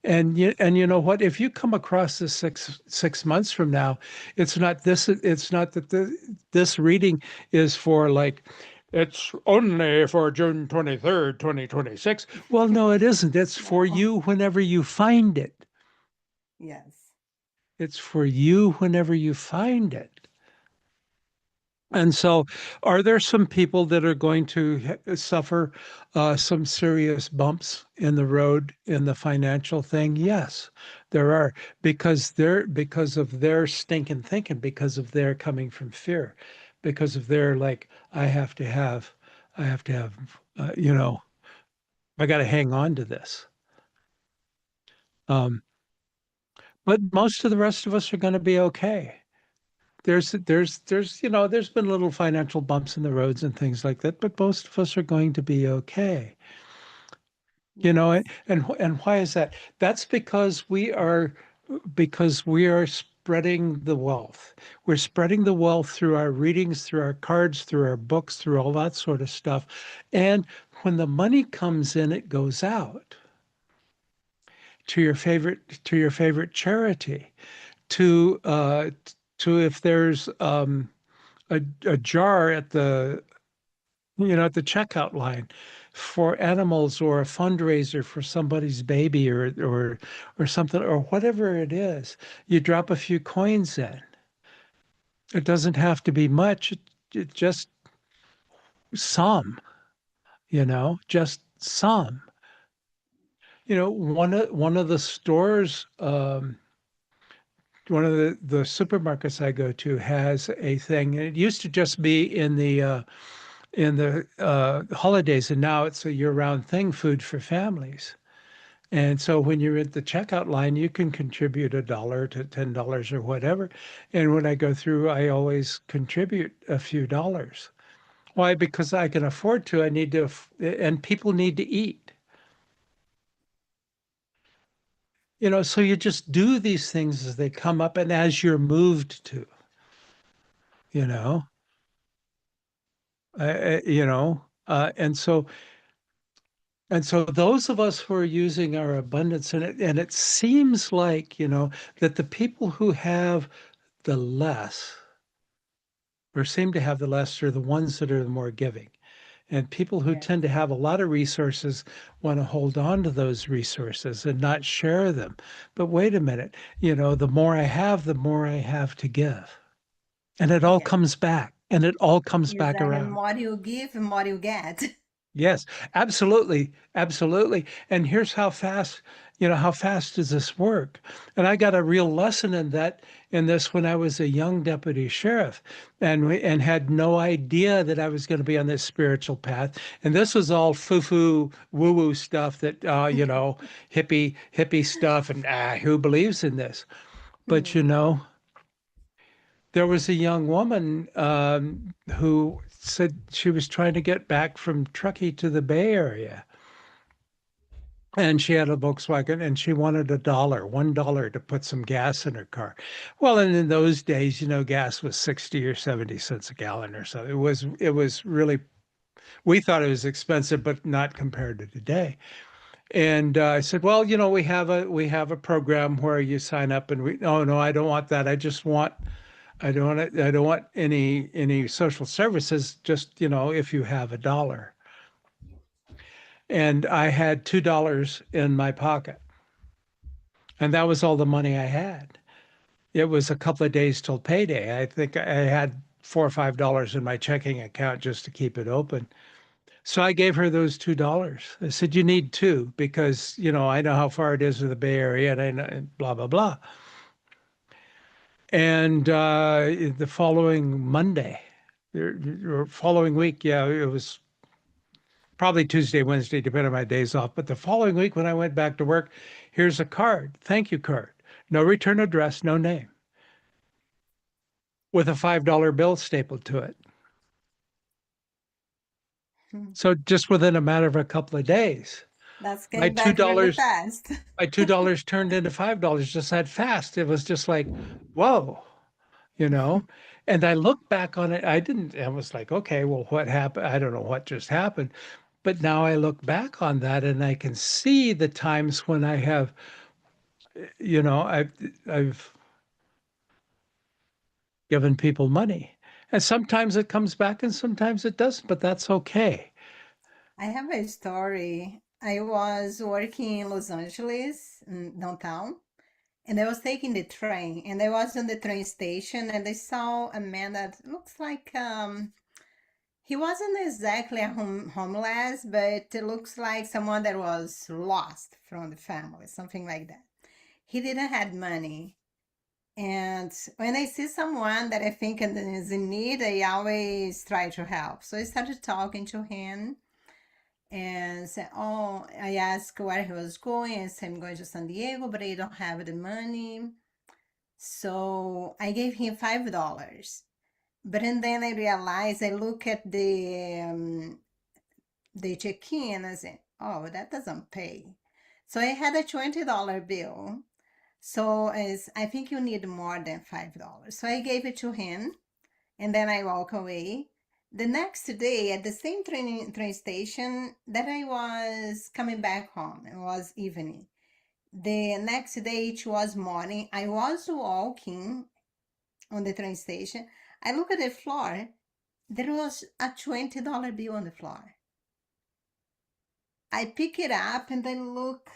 And you know what? If you come across this six months from now, it's not this. It's not that this reading is for like it's only for June 23rd, 2026. Well, no, it isn't. It's for
No.
you whenever you find it.
Yes.
It's for you whenever you find it. And so, are there some people that are going to suffer some serious bumps in the road in the financial thing? Yes, there are, because of their stinking thinking, because of their coming from fear, because of their like, I have to have, uh, you know, I got to hang on to this. Um, but most of the rest of us are going to be okay. There's been little financial bumps in the roads and things like that, but most of us are going to be okay.
Yes.
And why is that? That's because we are spreading the wealth. We're spreading the wealth through our readings, through our cards, through our books, through all that sort of stuff. And when the money comes in, it goes out to your favorite charity, to if there's a jar at the checkout line for animals, or a fundraiser for somebody's baby, or something, or whatever it is. You drop a few coins in. It doesn't have to be much. It just just some. One of the stores, one of the supermarkets I go to has a thing. And it used to just be in the holidays, and now it's a year-round thing, food for families. And so when you're at the checkout line, you can contribute $1 to $10 or whatever. And when I go through, I always contribute a few dollars. Why? Because I can afford to. I need to, and people need to eat. So you just do these things as they come up and as you're moved to, you know, and so those of us who are using our abundance, and it seems like, that the people who have the less, or seem to have the less, are the ones that are the more giving. And people who
Yes.
tend to have a lot of resources want to hold on to those resources and not share them. But wait a minute, the more I have, the more I have to give. And it all
Yes.
comes back. and it all comes back
Exactly. And
around.
more you give, more you get.
Yes, absolutely. Absolutely. And here's how fast, how fast does this work? And I got a real lesson in this when I was a young deputy sheriff and had no idea that I was going to be on this spiritual path. And this was all foo-foo, woo-woo stuff that hippie stuff and who believes in this? But
Hmm.
there was a young woman who said she was trying to get back from Truckee to the Bay Area. And she had a Volkswagen and she wanted $1 to put some gas in her car. Well, and in those days, gas was 60 or 70 cents a gallon or so. It was really, we thought it was expensive, but not compared to today. And I said, well, we have a program where you sign up and oh no, I don't want that. I don't want any social services, just, if you have $1. And I had $2 in my pocket. And that was all the money I had. It was a couple of days till payday. I think I had $4 or $5 in my checking account just to keep it open. So I gave her those $2. I said, you need two because, I know how far it is to the Bay Area and I know blah, blah, blah. And the following Monday or following week, yeah, it was probably Tuesday, Wednesday, depending on my days off. But the following week, when I went back to work, here's a card, thank you card, no return address, no name, with a $5 bill stapled to it.
Hmm.
So just within a matter of a couple of days,
That
my
came
two
back really
dollars,
fast.
my $2 turned into $5 just that fast. It was just like, whoa, you know. And I look back on it. I was like, okay, well, what happened? I don't know what just happened. But now I look back on that and I can see the times when I have, I've given people money. And sometimes it comes back and sometimes it doesn't, but that's okay.
I have a story. I was working in Los Angeles, downtown, and I was taking the train, and I was on the train station, and I saw a man that looks like he wasn't exactly a homeless, but it looks like someone that was lost from the family, something like that. He didn't have money. And when I see someone that I think is in need, I always try to help. So I started talking to him and said, oh, I asked where he was going. I said, I'm going to San Diego, but I don't have the money. So I gave him $5. But and then I realized I look at the check-in and I said, oh, that doesn't pay. So I had a $20 bill. So as I think you need more than $5. So I gave it to him and then I walk away. The next day at the same train station that I was coming back home, it was evening. The next day it was morning. I was walking on the train station. I look at the floor. There was a $20 bill on the floor. I pick it up and then look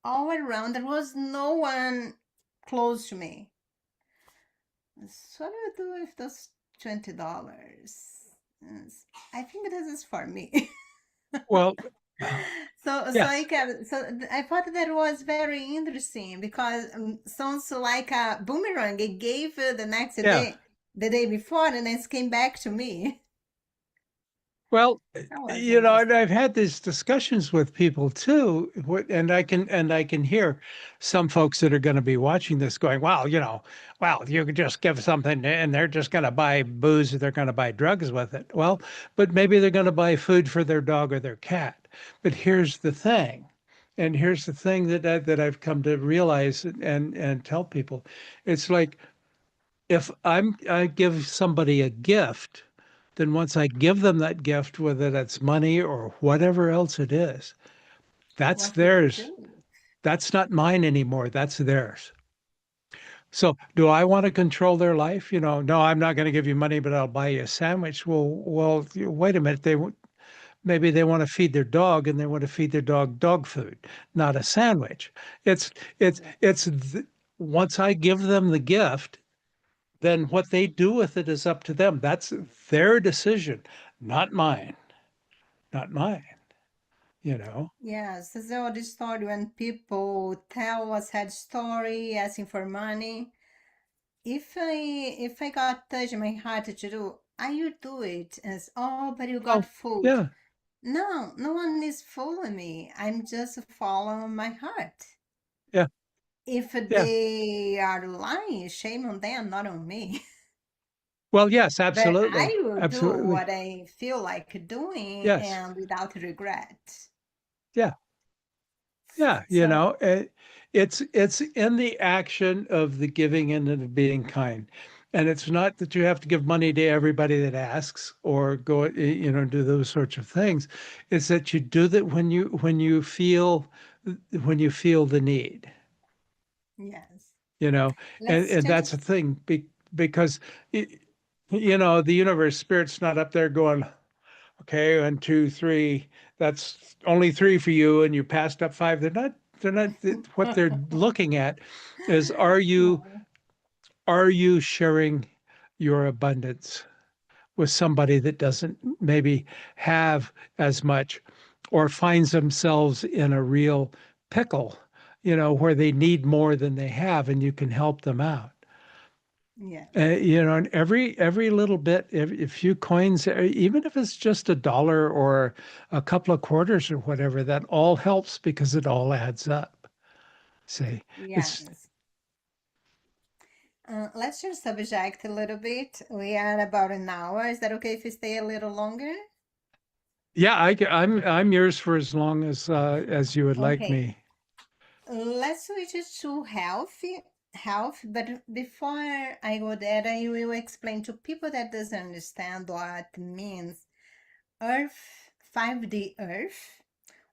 all around. There was no one close to me. So what do I do with those $20? I think this is for me.
Well,
So I
yes,
kept, I thought that was very interesting because sounds like a boomerang. It gave the next
yeah.
day, the day before, and it came back to me.
Well,
That was
and
interesting.
I've had these discussions with people too, and I can hear some folks that are going to be watching this going, "Wow, well, you could just give something, and they're just going to buy booze, or they're going to buy drugs with it." Well, but maybe they're going to buy food for their dog or their cat. But here's the thing, and here's the thing that I've come to realize and tell people, it's like if I give somebody a gift, then once I give them that gift, whether that's money or whatever else it is, that's
What will they
theirs.
do?
That's not mine anymore. That's theirs. So do I want to control their life? No, I'm not going to give you money, but I'll buy you a sandwich. Well, wait a minute. Maybe they want to feed their dog and they want to feed their dog food, not a sandwich. It's it's it's th- Once I give them the gift, then what they do with it is up to them. That's their decision, not mine, not mine, you know.
Yes, so the story when people tell a sad story asking for money. If I got touch my heart to do, I would do it as, oh, but you got
Well,
fooled.
yeah,
No, no one is fooling me. I'm just following my heart.
yeah,
If
yeah.
they are lying, shame on them, not on me.
Well, yes,
But
absolutely.
I will do
Absolutely.
what I feel like doing
Yes.
and without regret.
Yeah. Yeah,
So,
it's in the action of the giving and the being kind. And it's not that you have to give money to everybody that asks or go, do those sorts of things. It's that you do that when you feel the need,
yes.
you know, and
Let's
and that's the
just,
thing because the universe spirit's not up there going, okay, 1, 2, 3. That's only 3 for you, and you passed up 5. They're not. What they're looking at is,
no,
are you sharing your abundance with somebody that doesn't maybe have as much, or finds themselves in a real pickle, where they need more than they have, and you can help them out.
yes.
And every little bit, a few coins, even if it's just $1 or a couple of quarters or whatever, that all helps because it all adds up. See, it's
Yes. Let's just subject a little bit. We are about an hour. Is that okay if we stay a little longer?
yeah. I'm yours for as long as you would like
Okay.
me.
Let's switch it to health. But before I go there, I will explain to people that doesn't understand what means Earth, 5D Earth,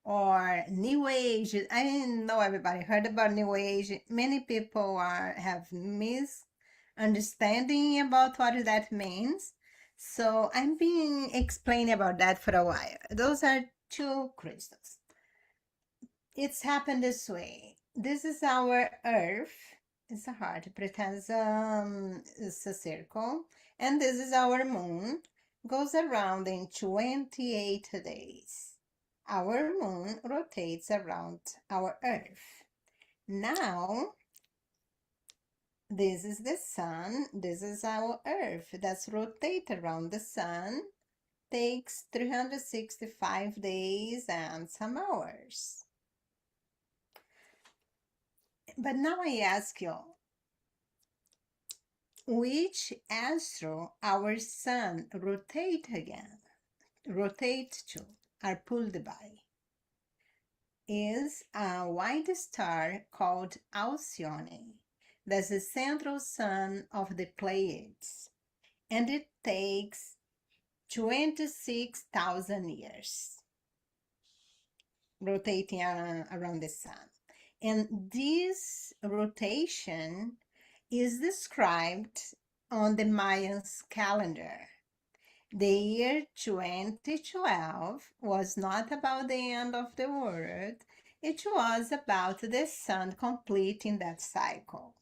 or New Age. I didn't know everybody heard about New Age. Many people have misunderstanding about what that means. So I'm being explaining about that for a while. Those are two crystals. It's happened this way. This is our Earth. It's a heart. It pretends it's a circle. And this is our moon. Goes around in 28 days. Our moon rotates around our Earth. Now, this is the sun. This is our Earth that's rotate around the sun. Takes 365 days and some hours. But now I ask you, which astro our sun rotate to, are pulled by, is a white star called Alcyone. That's the central sun of the Pleiades, and it takes 26,000 years rotating around the sun. And this rotation is described on the Mayans calendar. The year 2012 was not about the end of the world, it was about the sun completing that cycle.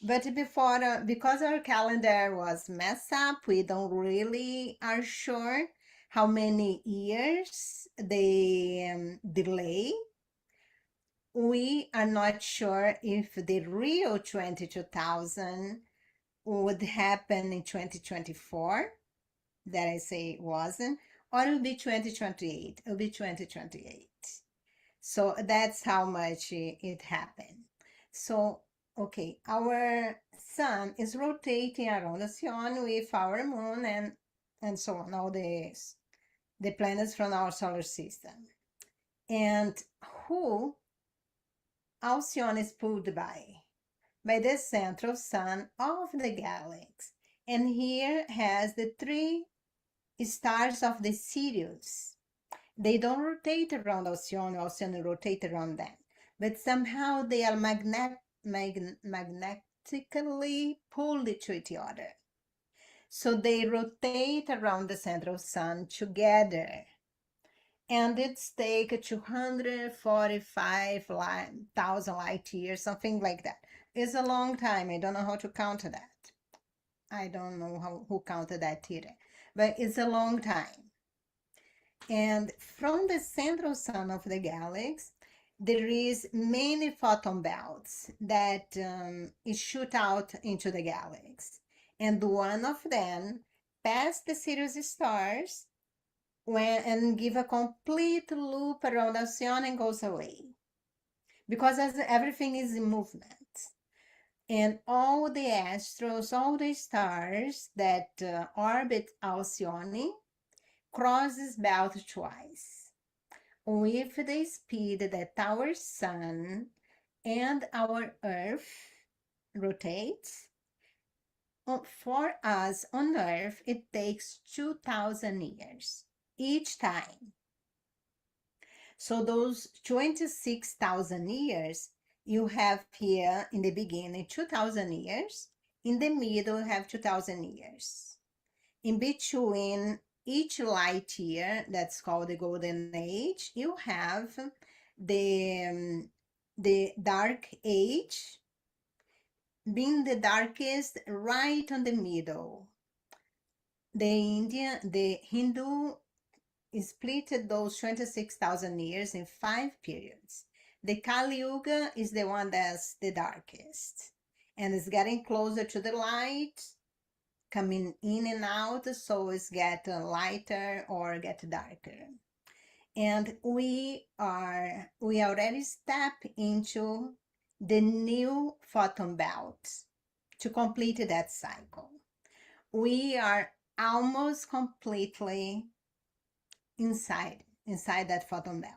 But because our calendar was messed up, we don't really are sure how many years they delay. We are not sure if the real 22,000 would happen in 2024, that I say wasn't, or it will be 2028. It will be 2028. So that's how much it happened. So, okay, our sun is rotating around the sun with our moon and so on, all the planets from our solar system. And who Alcyone is pulled by the central sun of the galaxy. And here has the three stars of the Sirius. They don't rotate around Alcyone, Alcyone rotate around them. But somehow they are magnetically pulled to each other. So they rotate around the central sun together. And it's take 245,000 light years, something like that. It's a long time. I don't know how to count that. I don't know who counted that either, but it's a long time. And from the central sun of the galaxy, there is many photon belts that shoot out into the galaxy. And one of them pass the Sirius stars and give a complete loop around Alcyone and goes away. Because as everything is in movement. And all the astros, all the stars that orbit Alcyone cross this belt twice with the speed that our sun and our earth rotates. For us on earth, it takes 2,000 years each time. So those 26,000 years, you have here in the beginning 2,000 years, in the middle you have 2,000 years. In between each light year, that's called the golden age, you have the dark age, being the darkest right on the middle. The Hindu split those 26,000 years in 5 periods. The Kali Yuga is the one that's the darkest, and it's getting closer to the light, coming in and out, so it's get lighter or get darker. And we already step into the new photon belt to complete that cycle. We are almost completely inside that photon belt.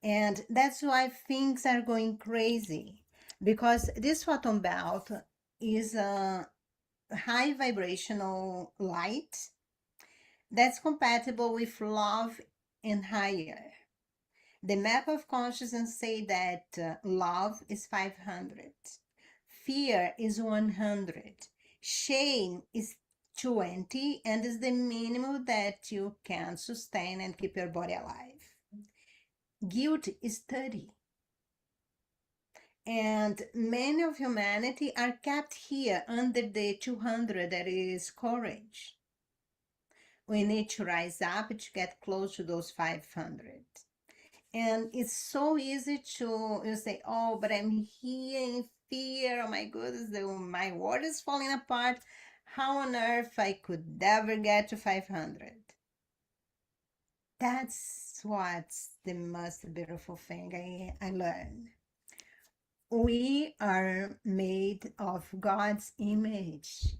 And that's why things are going crazy, because this photon belt is a high vibrational light that's compatible with love and higher. The map of consciousness say that love is 500, fear is 100, shame is 20, and is the minimum that you can sustain and keep your body alive. Guilt is 30. And many of humanity are kept here under the 200, that is courage. We need to rise up to get close to those 500. And it's so easy to you say, oh, but I'm here in fear. Oh my goodness, my world is falling apart. How on earth I could ever get to 500? That's what's the most beautiful thing I learned. We are made of God's image.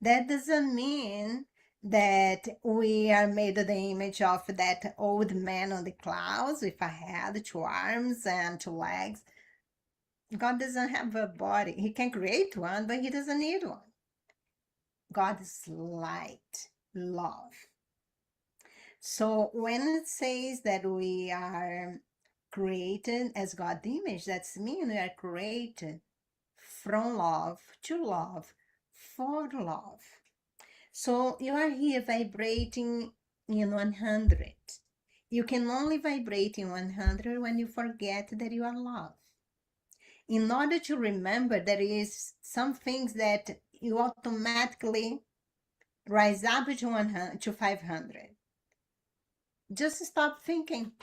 That doesn't mean that we are made of the image of that old man on the clouds with a head, 2 arms, and 2 legs. God doesn't have a body. He can create one, but he doesn't need one. God is light, love. So when it says that we are created as God's image, that's mean we are created from love, to love, for love. So you are here vibrating in 100. You can only vibrate in 100 when you forget that you are love. In order to remember, there is some things that you automatically rise up to 100, to 500. Just stop thinking,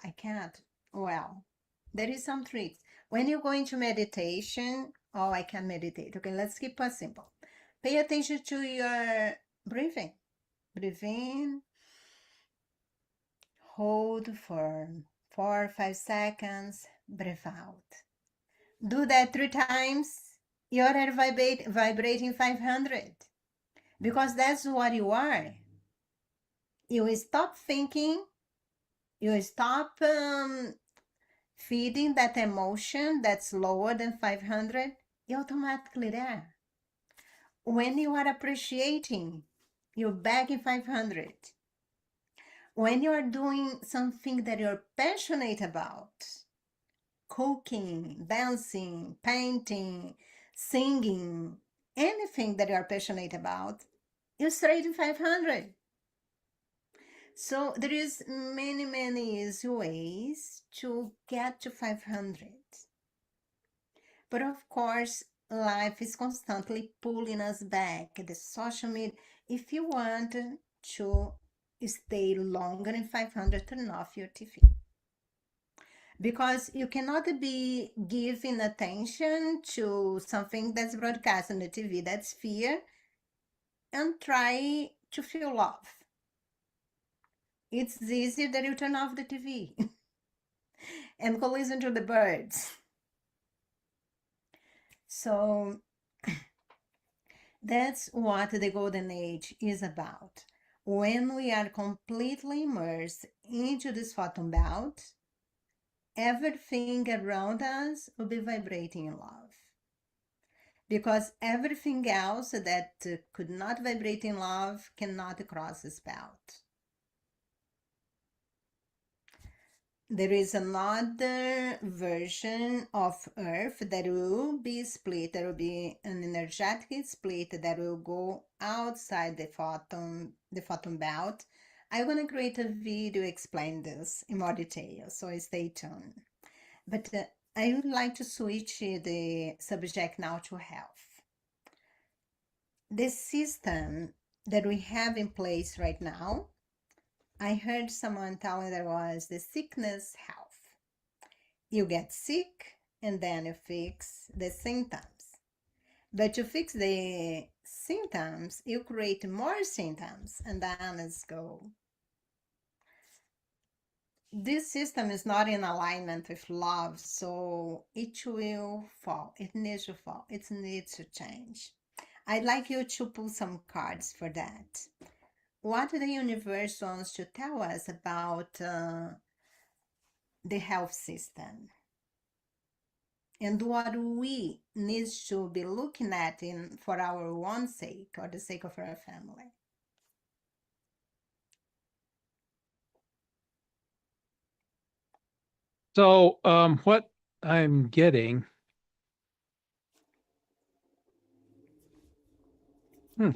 I can't. Well, there is some tricks. When you go into meditation, oh, I can meditate. Okay, let's keep it simple. Pay attention to your breathing. Breathe in, hold for 4 or 5 seconds, breathe out. Do that 3 times, you're already vibrating 500, because that's what you are. You will stop thinking, you will stop feeding that emotion that's lower than 500, you're automatically there. When you are appreciating, you're back in 500. When you are doing something that you're passionate about, cooking, dancing, painting, singing, anything that you're passionate about, you're straight in 500. So there is many easy ways to get to 500. But of course, life is constantly pulling us back. The social media, if you want to stay longer than 500, turn off your TV. Because you cannot be giving attention to something that's broadcast on the TV, that's fear, and try to feel love. It's easier that you turn off the TV and go listen to the birds. So that's what the golden age is about. When we are completely immersed into this photon belt, everything around us will be vibrating in love. Because everything else that could not vibrate in love cannot cross this belt. There is another version of Earth that will be split. There will be an energetic split that will go outside the photon belt. I'm gonna create a video explain this in more detail, so stay tuned. But I would like to switch the subject now to health. The system that we have in place right now, I heard someone tell me there was the sickness health. You get sick and then you fix the symptoms. But to fix the symptoms, you create more symptoms and then let's go. This system is not in alignment with love, so it will fall. It needs to fall. It needs to change. I'd like you to pull some cards for that. What the universe wants to tell us about the health system and what we need to be looking at for our own sake or the sake of our family.
So, what I'm getting, hmm,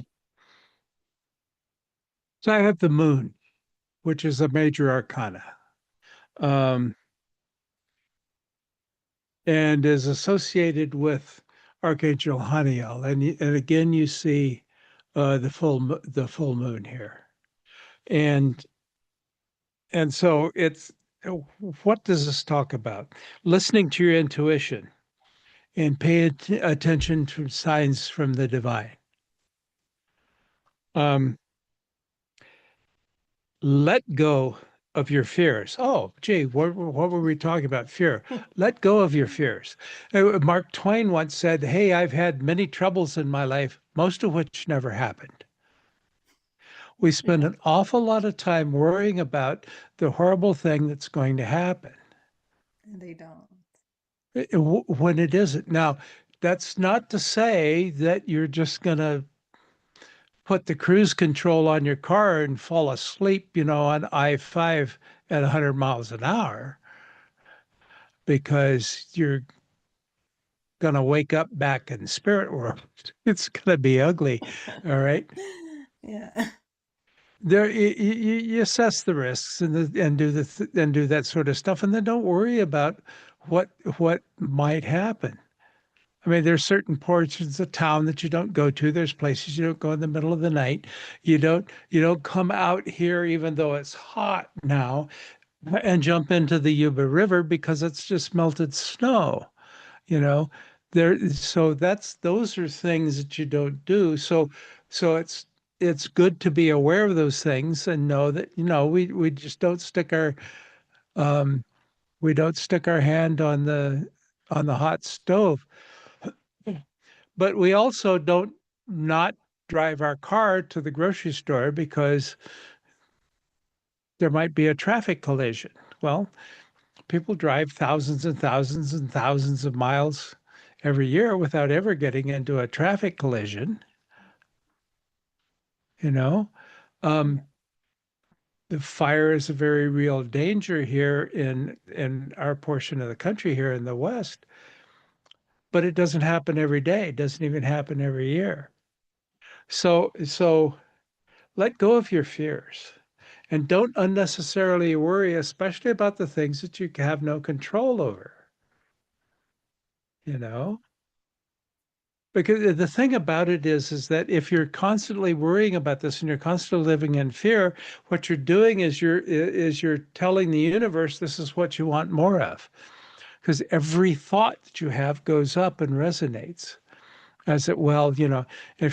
so I have the moon, which is a major arcana, um, and is associated with Archangel Haniel, and again you see the full moon here, and so it's what does this talk about? Listening to your intuition and pay attention to signs from the divine. Um, let go of your fears. Oh, gee, what were we talking about? Fear. Let go of your fears. Mark Twain once said, "Hey, I've had many troubles in my life, most of which never happened." We spend
Yeah,
an awful lot of time worrying about the horrible thing that's going to happen
and they don't.
when it isn't. Now, that's not to say that you're just going to put the cruise control on your car and fall asleep, on I-5 at 100 miles an hour because you're going to wake up back in the spirit world. It's going to be ugly. All right.
Yeah.
There, you assess the risks and do that sort of stuff, and then don't worry about what might happen. I mean, there's certain portions of town that you don't go to. There's places you don't go in the middle of the night. You don't come out here even though it's hot now and jump into the Yuba River because it's just melted snow, you know. So those are things that you don't do. So it's good to be aware of those things and know that, we just don't stick our um hand on the hot stove. But we also don't not drive our car to the grocery store because there might be a traffic collision. Well, people drive thousands and thousands and thousands of miles every year without ever getting into a traffic collision, you know.
Yeah.
Um, the fire is a very real danger here in our portion of the country here in the West, but it doesn't happen every day. It doesn't even happen every year. So let go of your fears and don't unnecessarily worry, especially about the things that you have no control over, you know? Because the thing about it is that if you're constantly worrying about this and you're constantly living in fear, what you're doing is you're telling the universe this is what you want more of. Because every thought that you have goes up and resonates. As it, well, if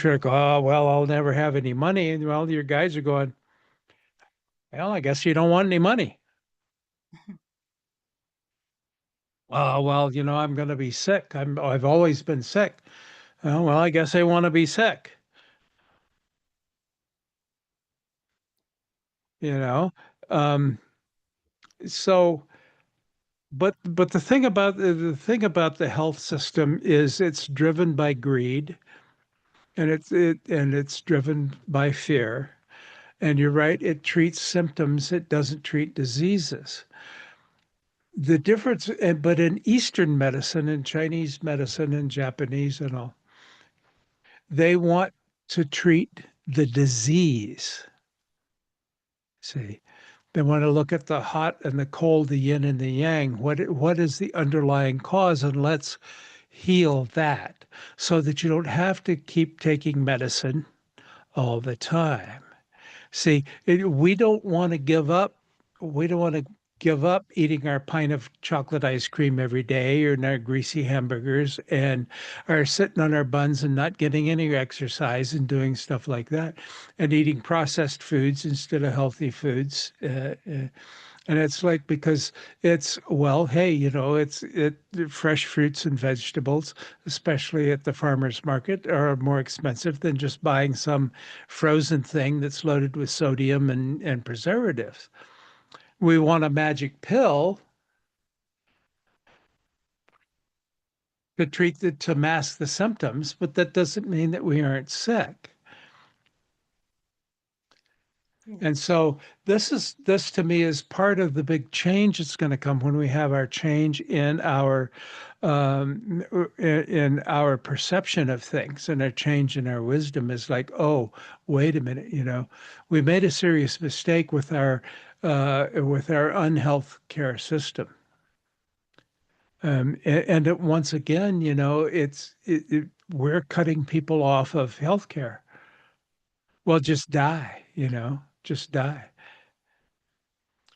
you're like, oh, well, I'll never have any money, and well, your guides are going, well, I guess you don't want any money. Oh, well, I'm going to be sick. I've always been sick. Oh, well, I guess I want to be sick. You know, um, so, but the thing about the health system is it's driven by greed, and it's driven by fear. And you're right, it treats symptoms, it doesn't treat diseases. The difference, but in Eastern medicine, in Chinese medicine, and Japanese and all, they want to treat the disease. See, they want to look at the hot and the cold, the yin and the yang. What is the underlying cause? And let's heal that so that you don't have to keep taking medicine all the time. See, we don't want to give up. We don't want to give up eating our pint of chocolate ice cream every day or our greasy hamburgers and are sitting on our buns and not getting any exercise and doing stuff like that and eating processed foods instead of healthy foods. And it's like because it's well, hey, fresh fruits and vegetables, especially at the farmers market, are more expensive than just buying some frozen thing that's loaded with sodium and preservatives. We want a magic pill to mask the symptoms, but that doesn't mean that we aren't sick. And
Yes.
so this to me is part of the big change that's going to come when we have our change um, in our perception of things and our change in our wisdom is like, oh, wait a minute, we made a serious mistake with our unhealth care system. Once again, we're cutting people off of healthcare. Well, just die, just die.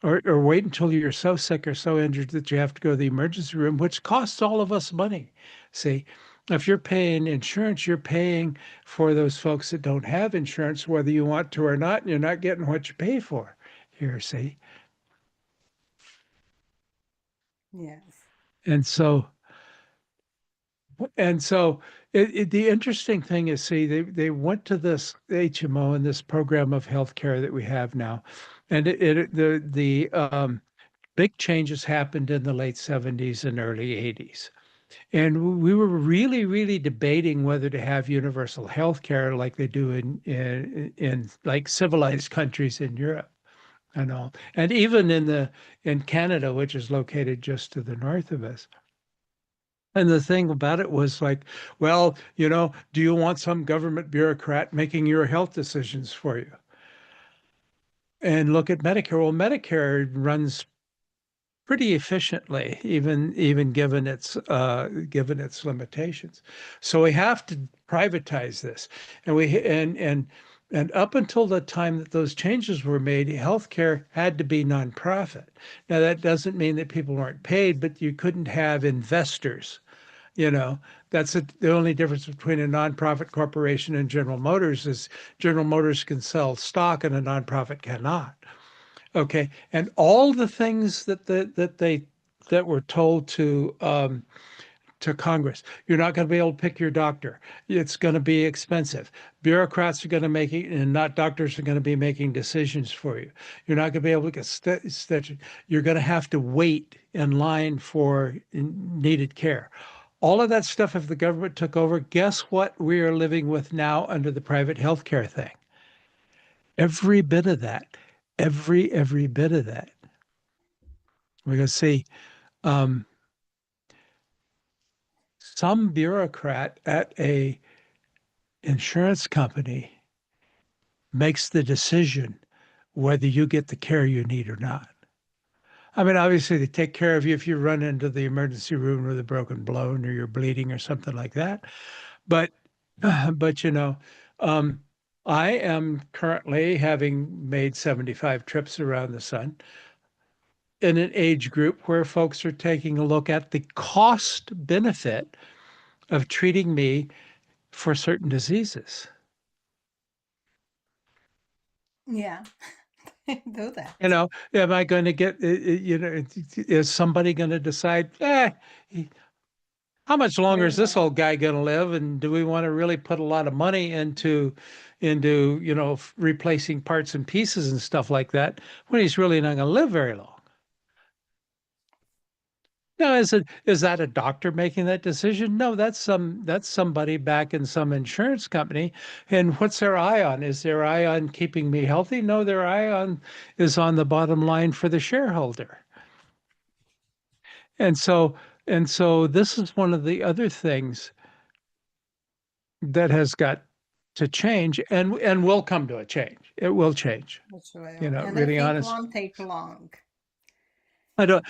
Or wait until you're so sick or so injured that you have to go to the emergency room, which costs all of us money. See, if you're paying insurance, you're paying for those folks that don't have insurance, whether you want to or not, and you're not getting what you pay for here, see?
Yes.
And so, and so the interesting thing is, see, they went to this HMO and this program of healthcare that we have now, and the big changes happened in the late 70s and early 80s. And we were really, really debating whether to have universal health care like they do in like civilized countries in Europe and all. And even in Canada, which is located just to the north of us. And the thing about it was like, well, do you want some government bureaucrat making your health decisions for you? And look at Medicare. Well, Medicare runs pretty efficiently, even given its limitations. So we have to privatize this, and up until the time that those changes were made, healthcare had to be nonprofit. Now that doesn't mean that people weren't paid, but you couldn't have investors. You know, the only difference between a nonprofit corporation and General Motors is General Motors can sell stock and a nonprofit cannot. Okay, and all the things that were told to Congress, you're not going to be able to pick your doctor. It's going to be expensive. Bureaucrats are going to make it, and not doctors are going to be making decisions for you. You're not going to be able to get you're going to have to wait in line for needed care. All of that stuff, if the government took over, guess what we are living with now under the private healthcare thing? Every bit of that, every bit of that. We're going to see um, some bureaucrat at a insurance company makes the decision whether you get the care you need or not. I mean, obviously, they take care of you if you run into the emergency room with a broken bone or you're bleeding or something like that. But but um, I am currently, having made 75 trips around the sun, in an age group where folks are taking a look at the cost benefit of treating me for certain diseases.
Yeah, do that.
Am I going to get, is somebody going to decide, how much longer is this
Really.
old guy going to live? And do we want to really put a lot of money into, replacing parts and pieces and stuff like that when he's really not going to live very long? Now, is that a doctor making that decision? No, that's somebody back in some insurance company. And what's their eye on? Is their eye on keeping me healthy? No, their eye on is on the bottom line for the shareholder. And so this is one of the other things that has got to change, and will come to a change. It will change.
Which will. And I
Really
think
honest.
won't take long.
I don't,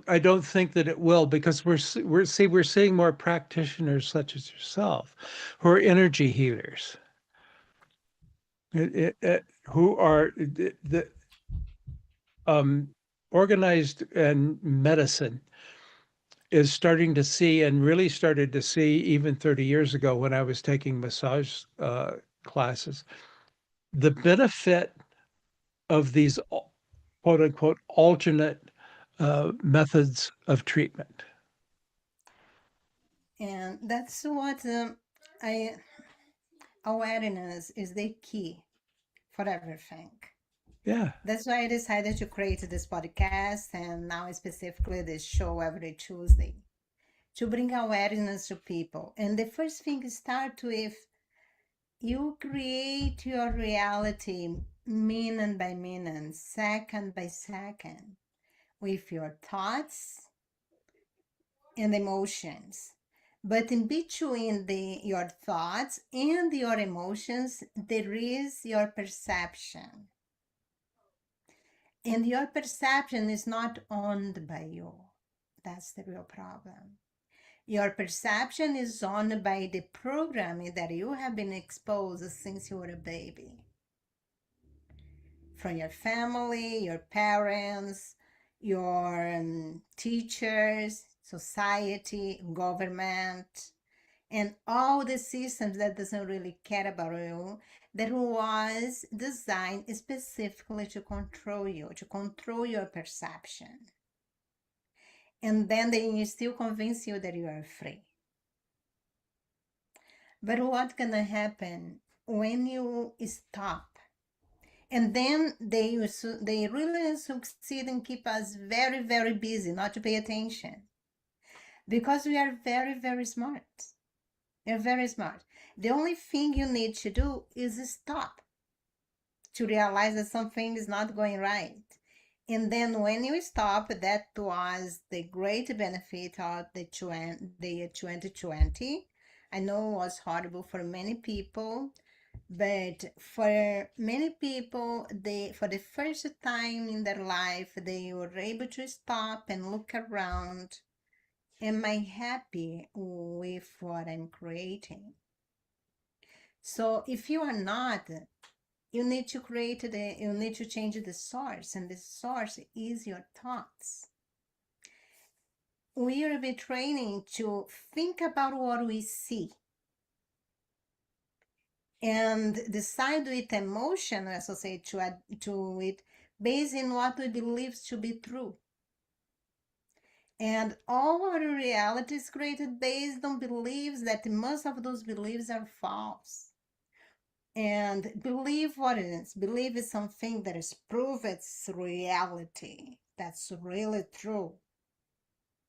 I don't think that it will, because we're seeing more practitioners such as yourself, who are energy healers, who are the um, organized and medicine is starting to see, and really started to see even 30 years ago when I was taking massage classes, the benefit of these quote unquote alternate methods of treatment.
And that's what I awareness is the key for everything.
Yeah.
That's why I decided to create this podcast and now specifically this show every Tuesday to bring awareness to people. And the first thing start with you create your reality minute by minute, second by second, with your thoughts and emotions. But in between your thoughts and your emotions, there is your perception. And your perception is not owned by you. That's the real problem. Your perception is owned by the programming that you have been exposed since you were a baby. From your family, your parents, your teachers, society, government, and all the systems that doesn't really care about you, that was designed specifically to control you, to control your perception. And then they still convince you that you are free. But what's gonna happen when you stop? And then they really succeed and keep us very, very busy, not to pay attention, because we are very, very smart. You're very smart. The only thing you need to do is stop to realize that something is not going right. And then when you stop, that was the great benefit of the 2020. I know it was horrible for many people, but for many people, for the first time in their life, they were able to stop and look around. Am I happy with what I'm creating? So if you are not, you need to you need to change the source, and the source is your thoughts. We are be training to think about what we see and decide with emotion associated to it based on what we believe to be true. And all our reality is created based on beliefs that most of those beliefs are false. And believe what it is. Believe is something that is proof it's reality. That's really true.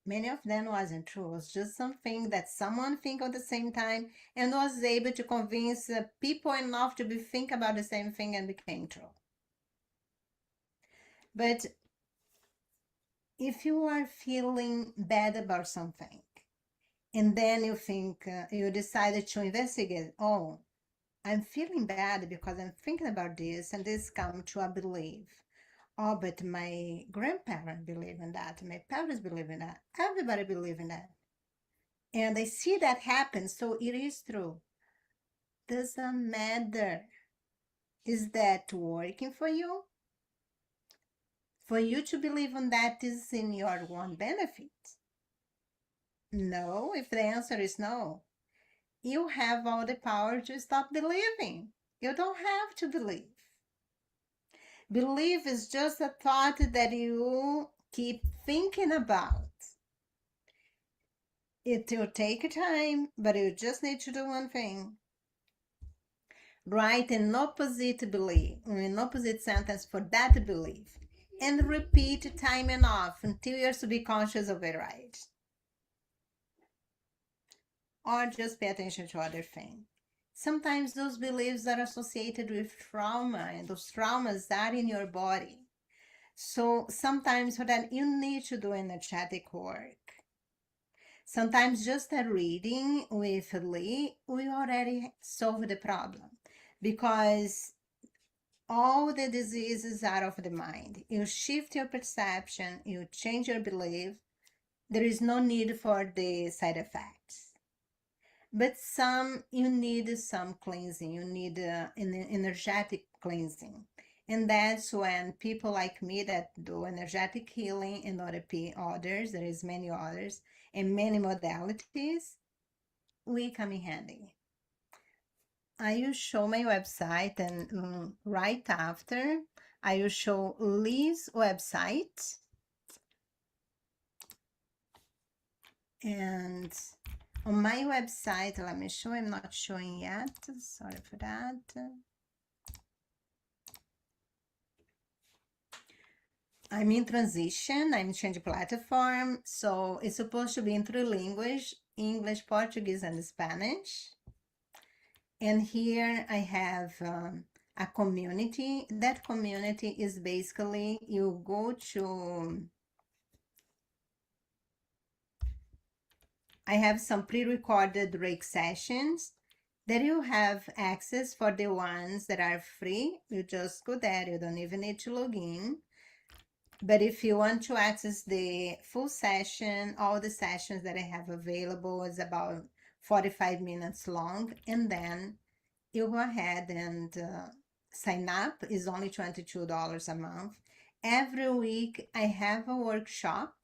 Many of them wasn't true. It was just something that someone think at the same time and was able to convince people enough to be think about the same thing and became true. But if you are feeling bad about something and then you think you decided to investigate, oh, I'm feeling bad because I'm thinking about this and this come to a belief. Oh, but my grandparents believe in that, my parents believe in that, everybody believe in that. And I see that happen, so it is true. Doesn't matter. Is that working for you? For you to believe in that is in your own benefit? No, if the answer is no, you have all the power to stop believing. You don't have to believe. Belief is just a thought that you keep thinking about. It will take time, but you just need to do one thing. Write an opposite belief, an opposite sentence for that belief, and repeat time enough until you're to be conscious of it, right? Or just pay attention to other things. Sometimes those beliefs are associated with trauma, and those traumas are in your body. So sometimes for that, you need to do energetic work. Sometimes just a reading with Lee, we already solve the problem, because all the diseases are of the mind. You shift your perception, you change your belief, there is no need for the side effects. But you need some cleansing, you need an energetic cleansing. And that's when people like me that do energetic healing and others, there is many others, and many modalities, we come in handy. I will show my website, and right after, I will show Lee's website. And on my website, let me show, I'm not showing yet, sorry for that. I'm in transition, I'm changing platform, so it's supposed to be in three languages, English, Portuguese, and Spanish. And here I have a community. That community is basically, you go to, I have some pre-recorded Reiki sessions that you have access for the ones that are free. You just go there, you don't even need to log in. But if you want to access the full session, all the sessions that I have available is about 45 minutes long. And then you go ahead and sign up. Is only $22 a month. Every week I have a workshop.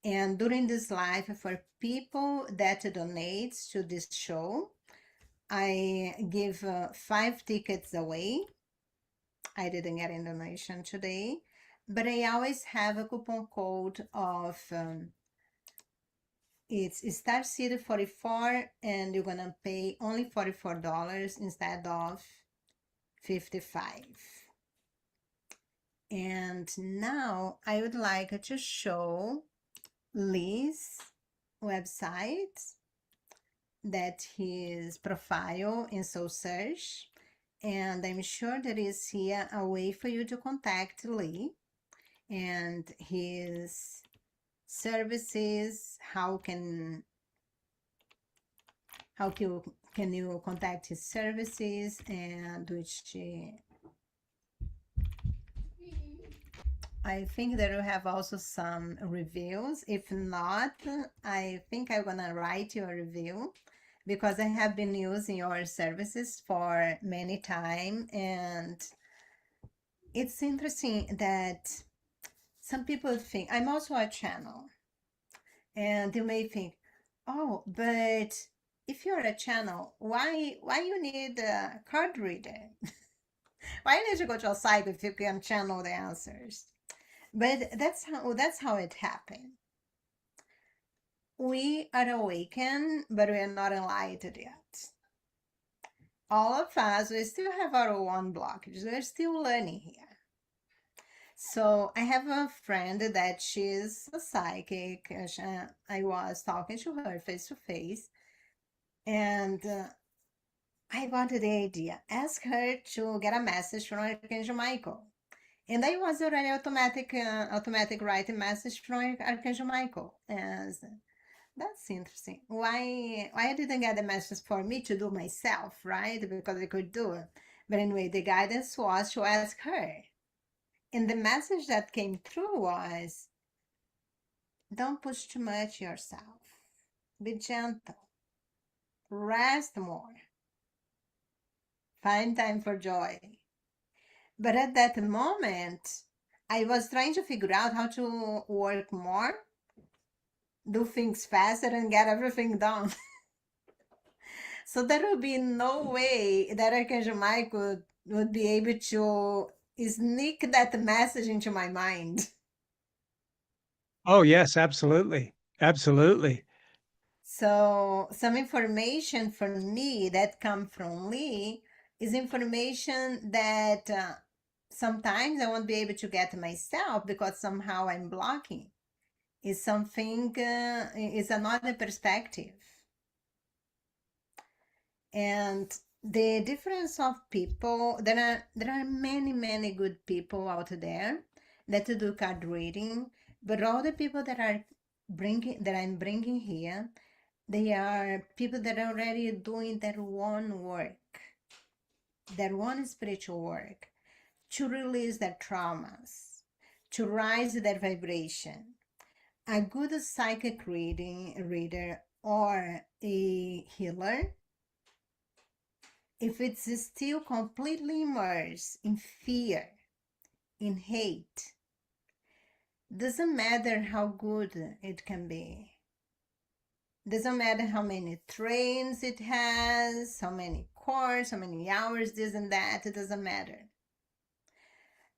And during this live, for people that donate to this show, I give 5 tickets away. I didn't get a donation today, but I always have a coupon code of, it's Starseed 44, and you're gonna pay only $44 instead of $55. And now I would like to show Lee's website, that his profile in Soul Search, and I'm sure there is here a way for you to contact Lee and his services. How can you contact his services, and which I think that you have also some reviews. If not, I think I'm gonna write you a review, because I have been using your services for many time, and it's interesting that some people think I'm also a channel, and you may think, oh, but if you're a channel, why you need a card reader? Why you need to go to a psychic if you can channel the answers? But that's how it happened. We are awakened, but we are not enlightened yet. All of us, we still have our own blockages. We're still learning here. So I have a friend that she's a psychic. I was talking to her face to face, and I got the idea. Ask her to get a message from Archangel Michael. And I was already automatic writing message from Archangel Michael. And that's interesting. Why I didn't get the message for me to do myself, right? Because I could do it. But anyway, the guidance was to ask her. And the message that came through was, don't push too much yourself. be gentle, rest more, find time for joy. But at that moment, I was trying to figure out how to work more, do things faster, and get everything done. So there would be no way that Archangel Michael would be able to sneak that message into my mind.
Oh, yes, absolutely. Absolutely.
So some information for me that come from Lee is information that sometimes I won't be able to get myself because somehow I'm blocking. Is something is another perspective. And the difference of people, there are many good people out there that do card reading, but all the people that I'm bringing here, they are people that are already doing their own work, their own spiritual work, to release their traumas, to rise their vibration. A good psychic reader or a healer, if it's still completely immersed in fear, in hate, doesn't matter how good it can be. Doesn't matter how many trains it has, how many cores, how many hours, this and that, it doesn't matter.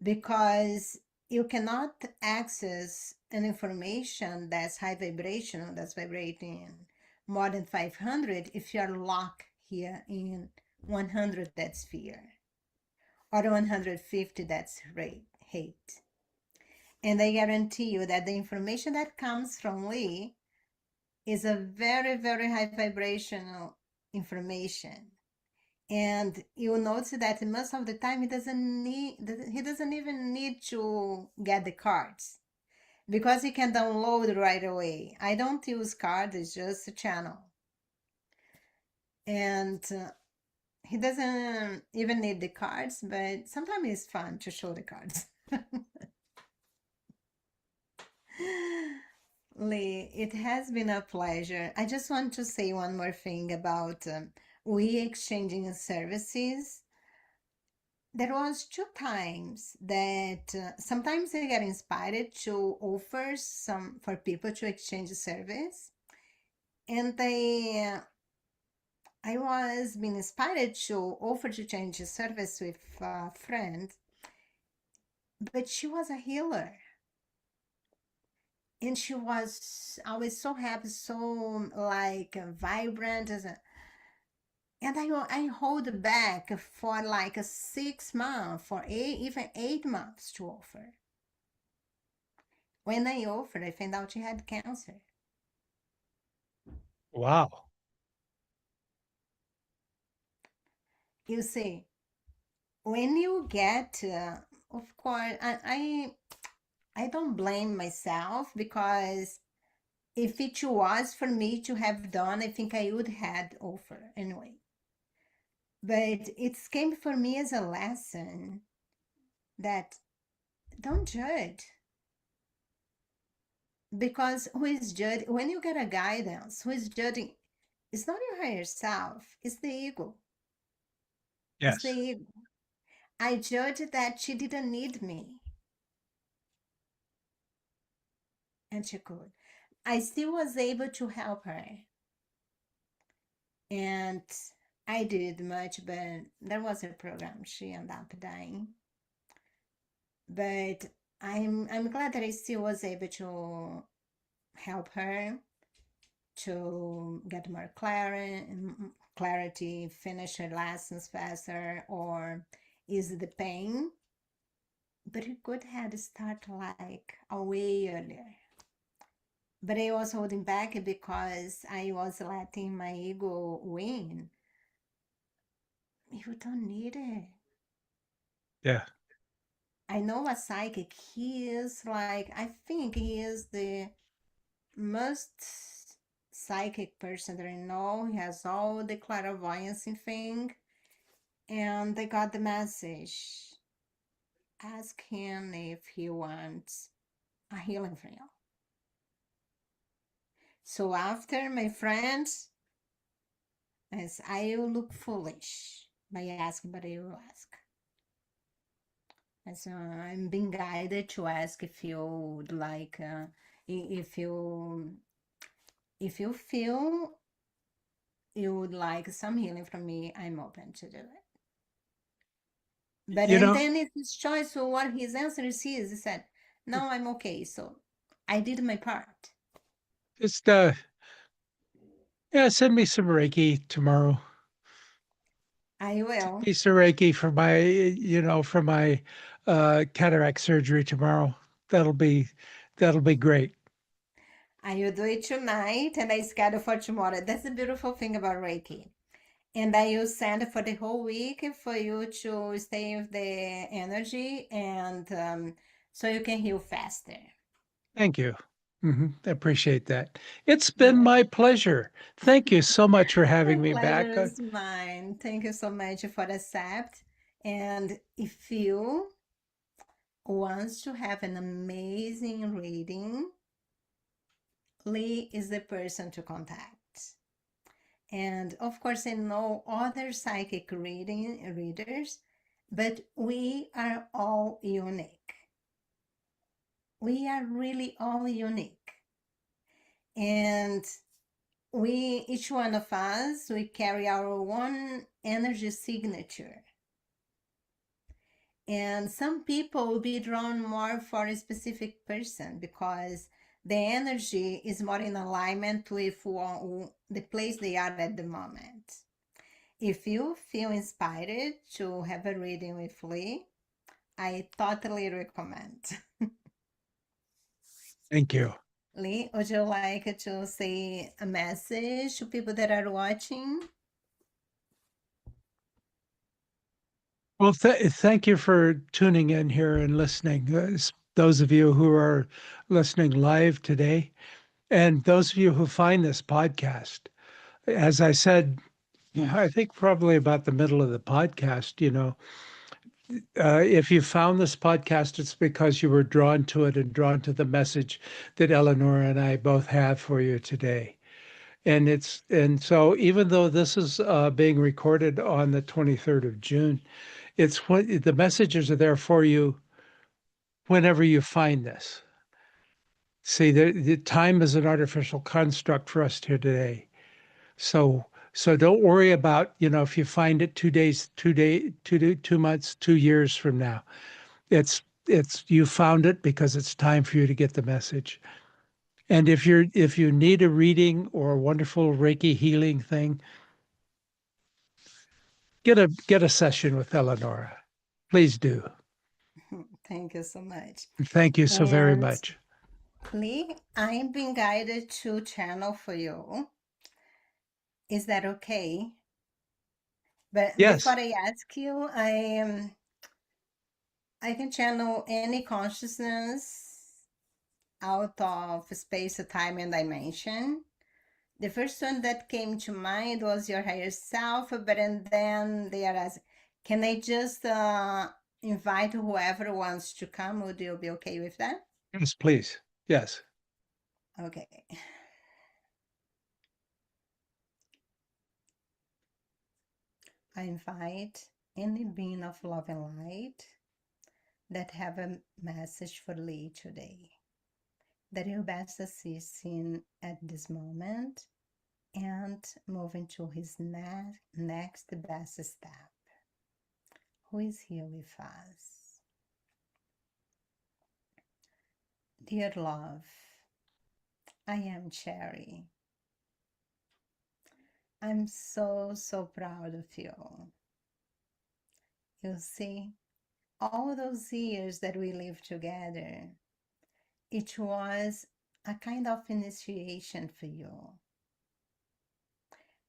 Because you cannot access an information that's high vibrational, that's vibrating more than 500 if you're locked here in 100 that's fear, or 150 that's hate. And I guarantee you that the information that comes from Lee is a very high vibrational information. And you'll notice that most of the time he doesn't even need to get the cards because he can download right away. I don't use cards, it's just a channel. And he doesn't even need the cards, but sometimes it's fun to show the cards. Lee, it has been a pleasure. I just want to say one more thing about we exchanging services. There was two times that sometimes I get inspired to offer some for people to exchange service, and I was being inspired to offer to change service with a friend, but she was a healer. And she was always so happy, so like vibrant, and I hold back for like a 6 months, for even 8 months to offer. When I offered, I found out she had cancer.
Wow.
You see, when you get, of course, I don't blame myself because if it was for me to have done, I think I would had offer anyway. But it came for me as a lesson that don't judge. Because who is judging? When you get a guidance, who is judging? It's not your higher self, it's the ego. It's the
Yes.
ego. I judged that she didn't need me, and she could. I still was able to help her. And I did much, but there was a program. She ended up dying. But I'm glad that I still was able to help her to get more clarity, finish her lessons faster, or ease the pain. But it could have started like a way earlier. But I was holding back because I was letting my ego win. You don't need it.
Yeah.
I know a psychic. He is like, I think he is the most psychic person that I know. He has all the clairvoyance thing. And they got the message. Ask him if he wants a healing from you. So after my friends, as I will look foolish by asking, but I will ask. And so I'm being guided to ask if you would like, if you feel you would like some healing from me, I'm open to do it. But
You
and
know,
then it's his choice. So what his answer is, he said, "No, I'm okay." So I did my part.
just yeah, send me some Reiki tomorrow.
I
Send
will.
me some Reiki for my, for my cataract surgery tomorrow. That'll be that'll be great.
I will do it tonight, and I schedule for tomorrow. That's the beautiful thing about Reiki. And I will send for the whole week for you to stay with the energy, and so you can heal faster.
Thank you. I appreciate that. It's been
Yeah.
my pleasure. Thank you so much for
My
having me
pleasure
back.
is mine. Thank you so much for accept. And if you wants to have an amazing reading, Lee is the person to contact. And of course, I know other psychic readers, but we are all unique. We are really all unique. And we, each one of us, we carry our own energy signature. And some people will be drawn more for a specific person because the energy is more in alignment with the place they are at the moment. If you feel inspired to have a reading with Lee, I totally recommend.
Thank you.
Lee, would you like to say a message to people that are watching?
Well, thank you for tuning in here and listening. Those of you who are listening live today, and those of you who find this podcast. As I said, I think probably about the middle of the podcast, if you found this podcast, it's because you were drawn to it and drawn to the message that Eleonora and I both have for you today. And so even though this is being recorded on the 23rd of June, it's when the messages are there for you whenever you find this. See, the time is an artificial construct for us here today. So don't worry about, if you find it 2 days, 2 months, 2 years from now. It's you found it because it's time for you to get the message. And if you need a reading or a wonderful Reiki healing thing, get a session with Eleonora. Please do.
Thank you so much.
Thank you so very
And
much.
Lee, I'm being guided to channel for you. Is that okay? But before
Yes,
I ask you, I can channel any consciousness out of space, time, and dimension. The first one that came to mind was your higher self, but and then they are asking, can I just invite whoever wants to come? Would you be okay with that?
yes, please. Yes.
Okay. I invite any being of love and light that have a message for Lee today, that you best assist him at this moment and moving to his next best step. Who is here with us? Dear love, I am Cherry. I'm so, so proud of you. You see, all those years that we lived together, it was a kind of initiation for you,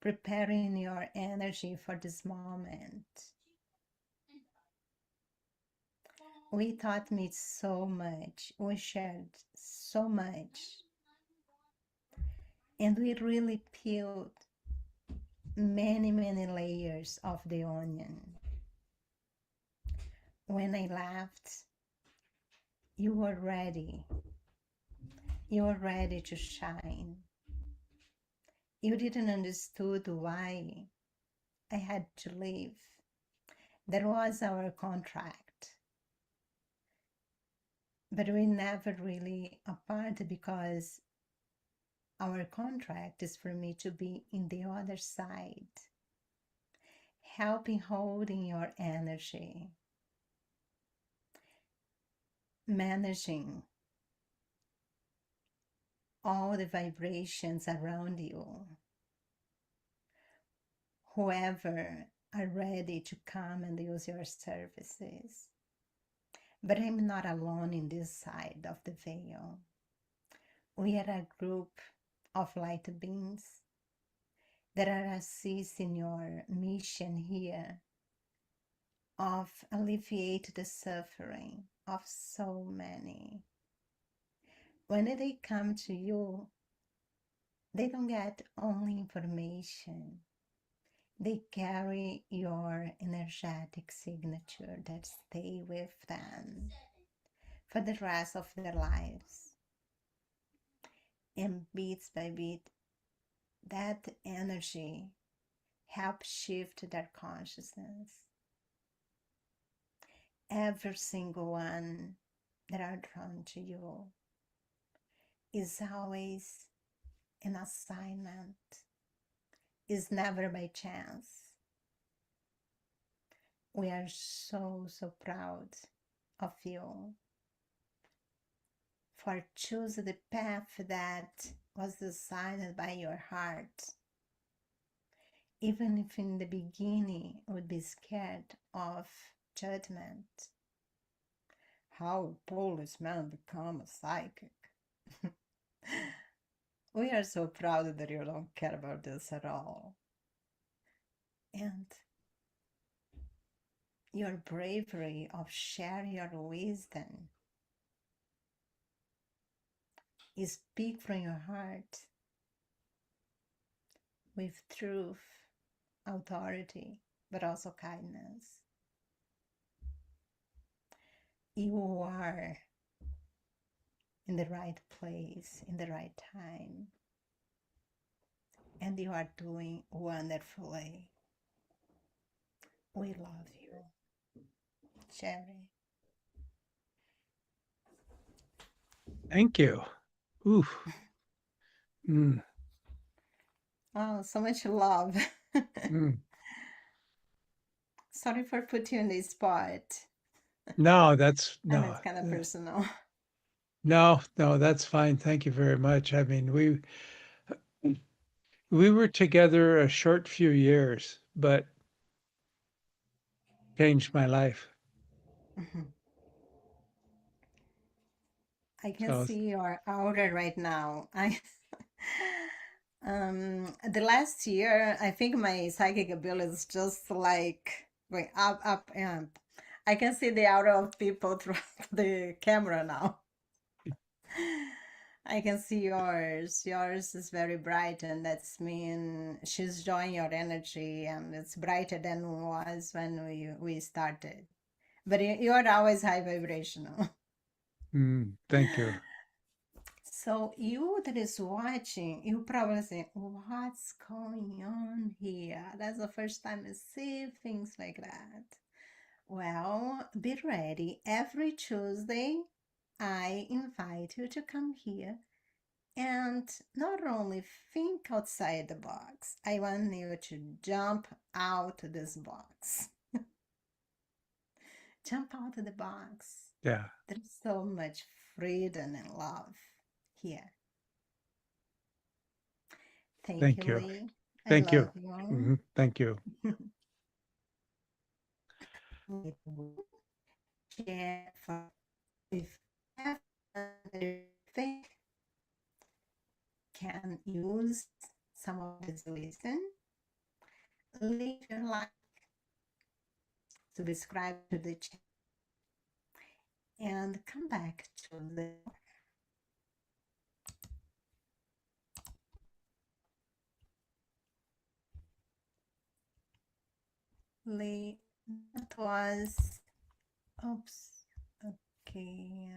preparing your energy for this moment. We taught me so much, we shared so much, and we really peeled many, many layers of the onion. When I left, you were ready. You were ready to shine. You didn't understood why I had to leave. That was our contract. But we never really apart because our contract is for me to be in the other side, helping holding your energy, managing all the vibrations around you. Whoever are ready to come and use your services. But I'm not alone in this side of the veil. We are a group of light beings that are assisting your mission here of alleviate the suffering of so many. When they come to you, they don't get only information. They carry your energetic signature that stay with them for the rest of their lives. And bit by bit, that energy helps shift their consciousness. Every single one that are drawn to you is always an assignment, is never by chance. We are so, so proud of you for choosing the path that was decided by your heart. Even if in the beginning you would be scared of judgment. How a policeman become a psychic? We are so proud that you don't care about this at all. And your bravery of sharing your wisdom, you speak from your heart with truth, authority, but also kindness. You are in the right place, in the right time, and you are doing wonderfully. We love you, Sherry.
Thank you. Ooh. Mm,
Oh, so much love.
mm.
Sorry for putting you in the spot.
No, that's
And
no,
it's kind of personal.
no, that's fine. Thank you very much. I mean, we were together a short few years, but changed my life.
I can
So
see your aura right now. The last year, I think my psychic ability is just like going up, up, and I can see the aura of people through the camera now. I can see yours. Yours is very bright, and that's mean she's drawing your energy, and it's brighter than it was when we started. But you are always high vibrational.
thank you.
So you that is watching, you probably say, what's going on here? That's the first time I see things like that. Well, be ready. Every Tuesday, I invite you to come here and not only think outside the box, I want you to jump out of this box. Jump out of the box.
Yeah.
There's so much freedom and love here. Thank you,
Thank you.
Lee. I
Thank you.
love you.
Thank you.
We will share for if you think can use some of this wisdom, leave your like, subscribe to the channel, and come back to the Lee. That was oops. Okay.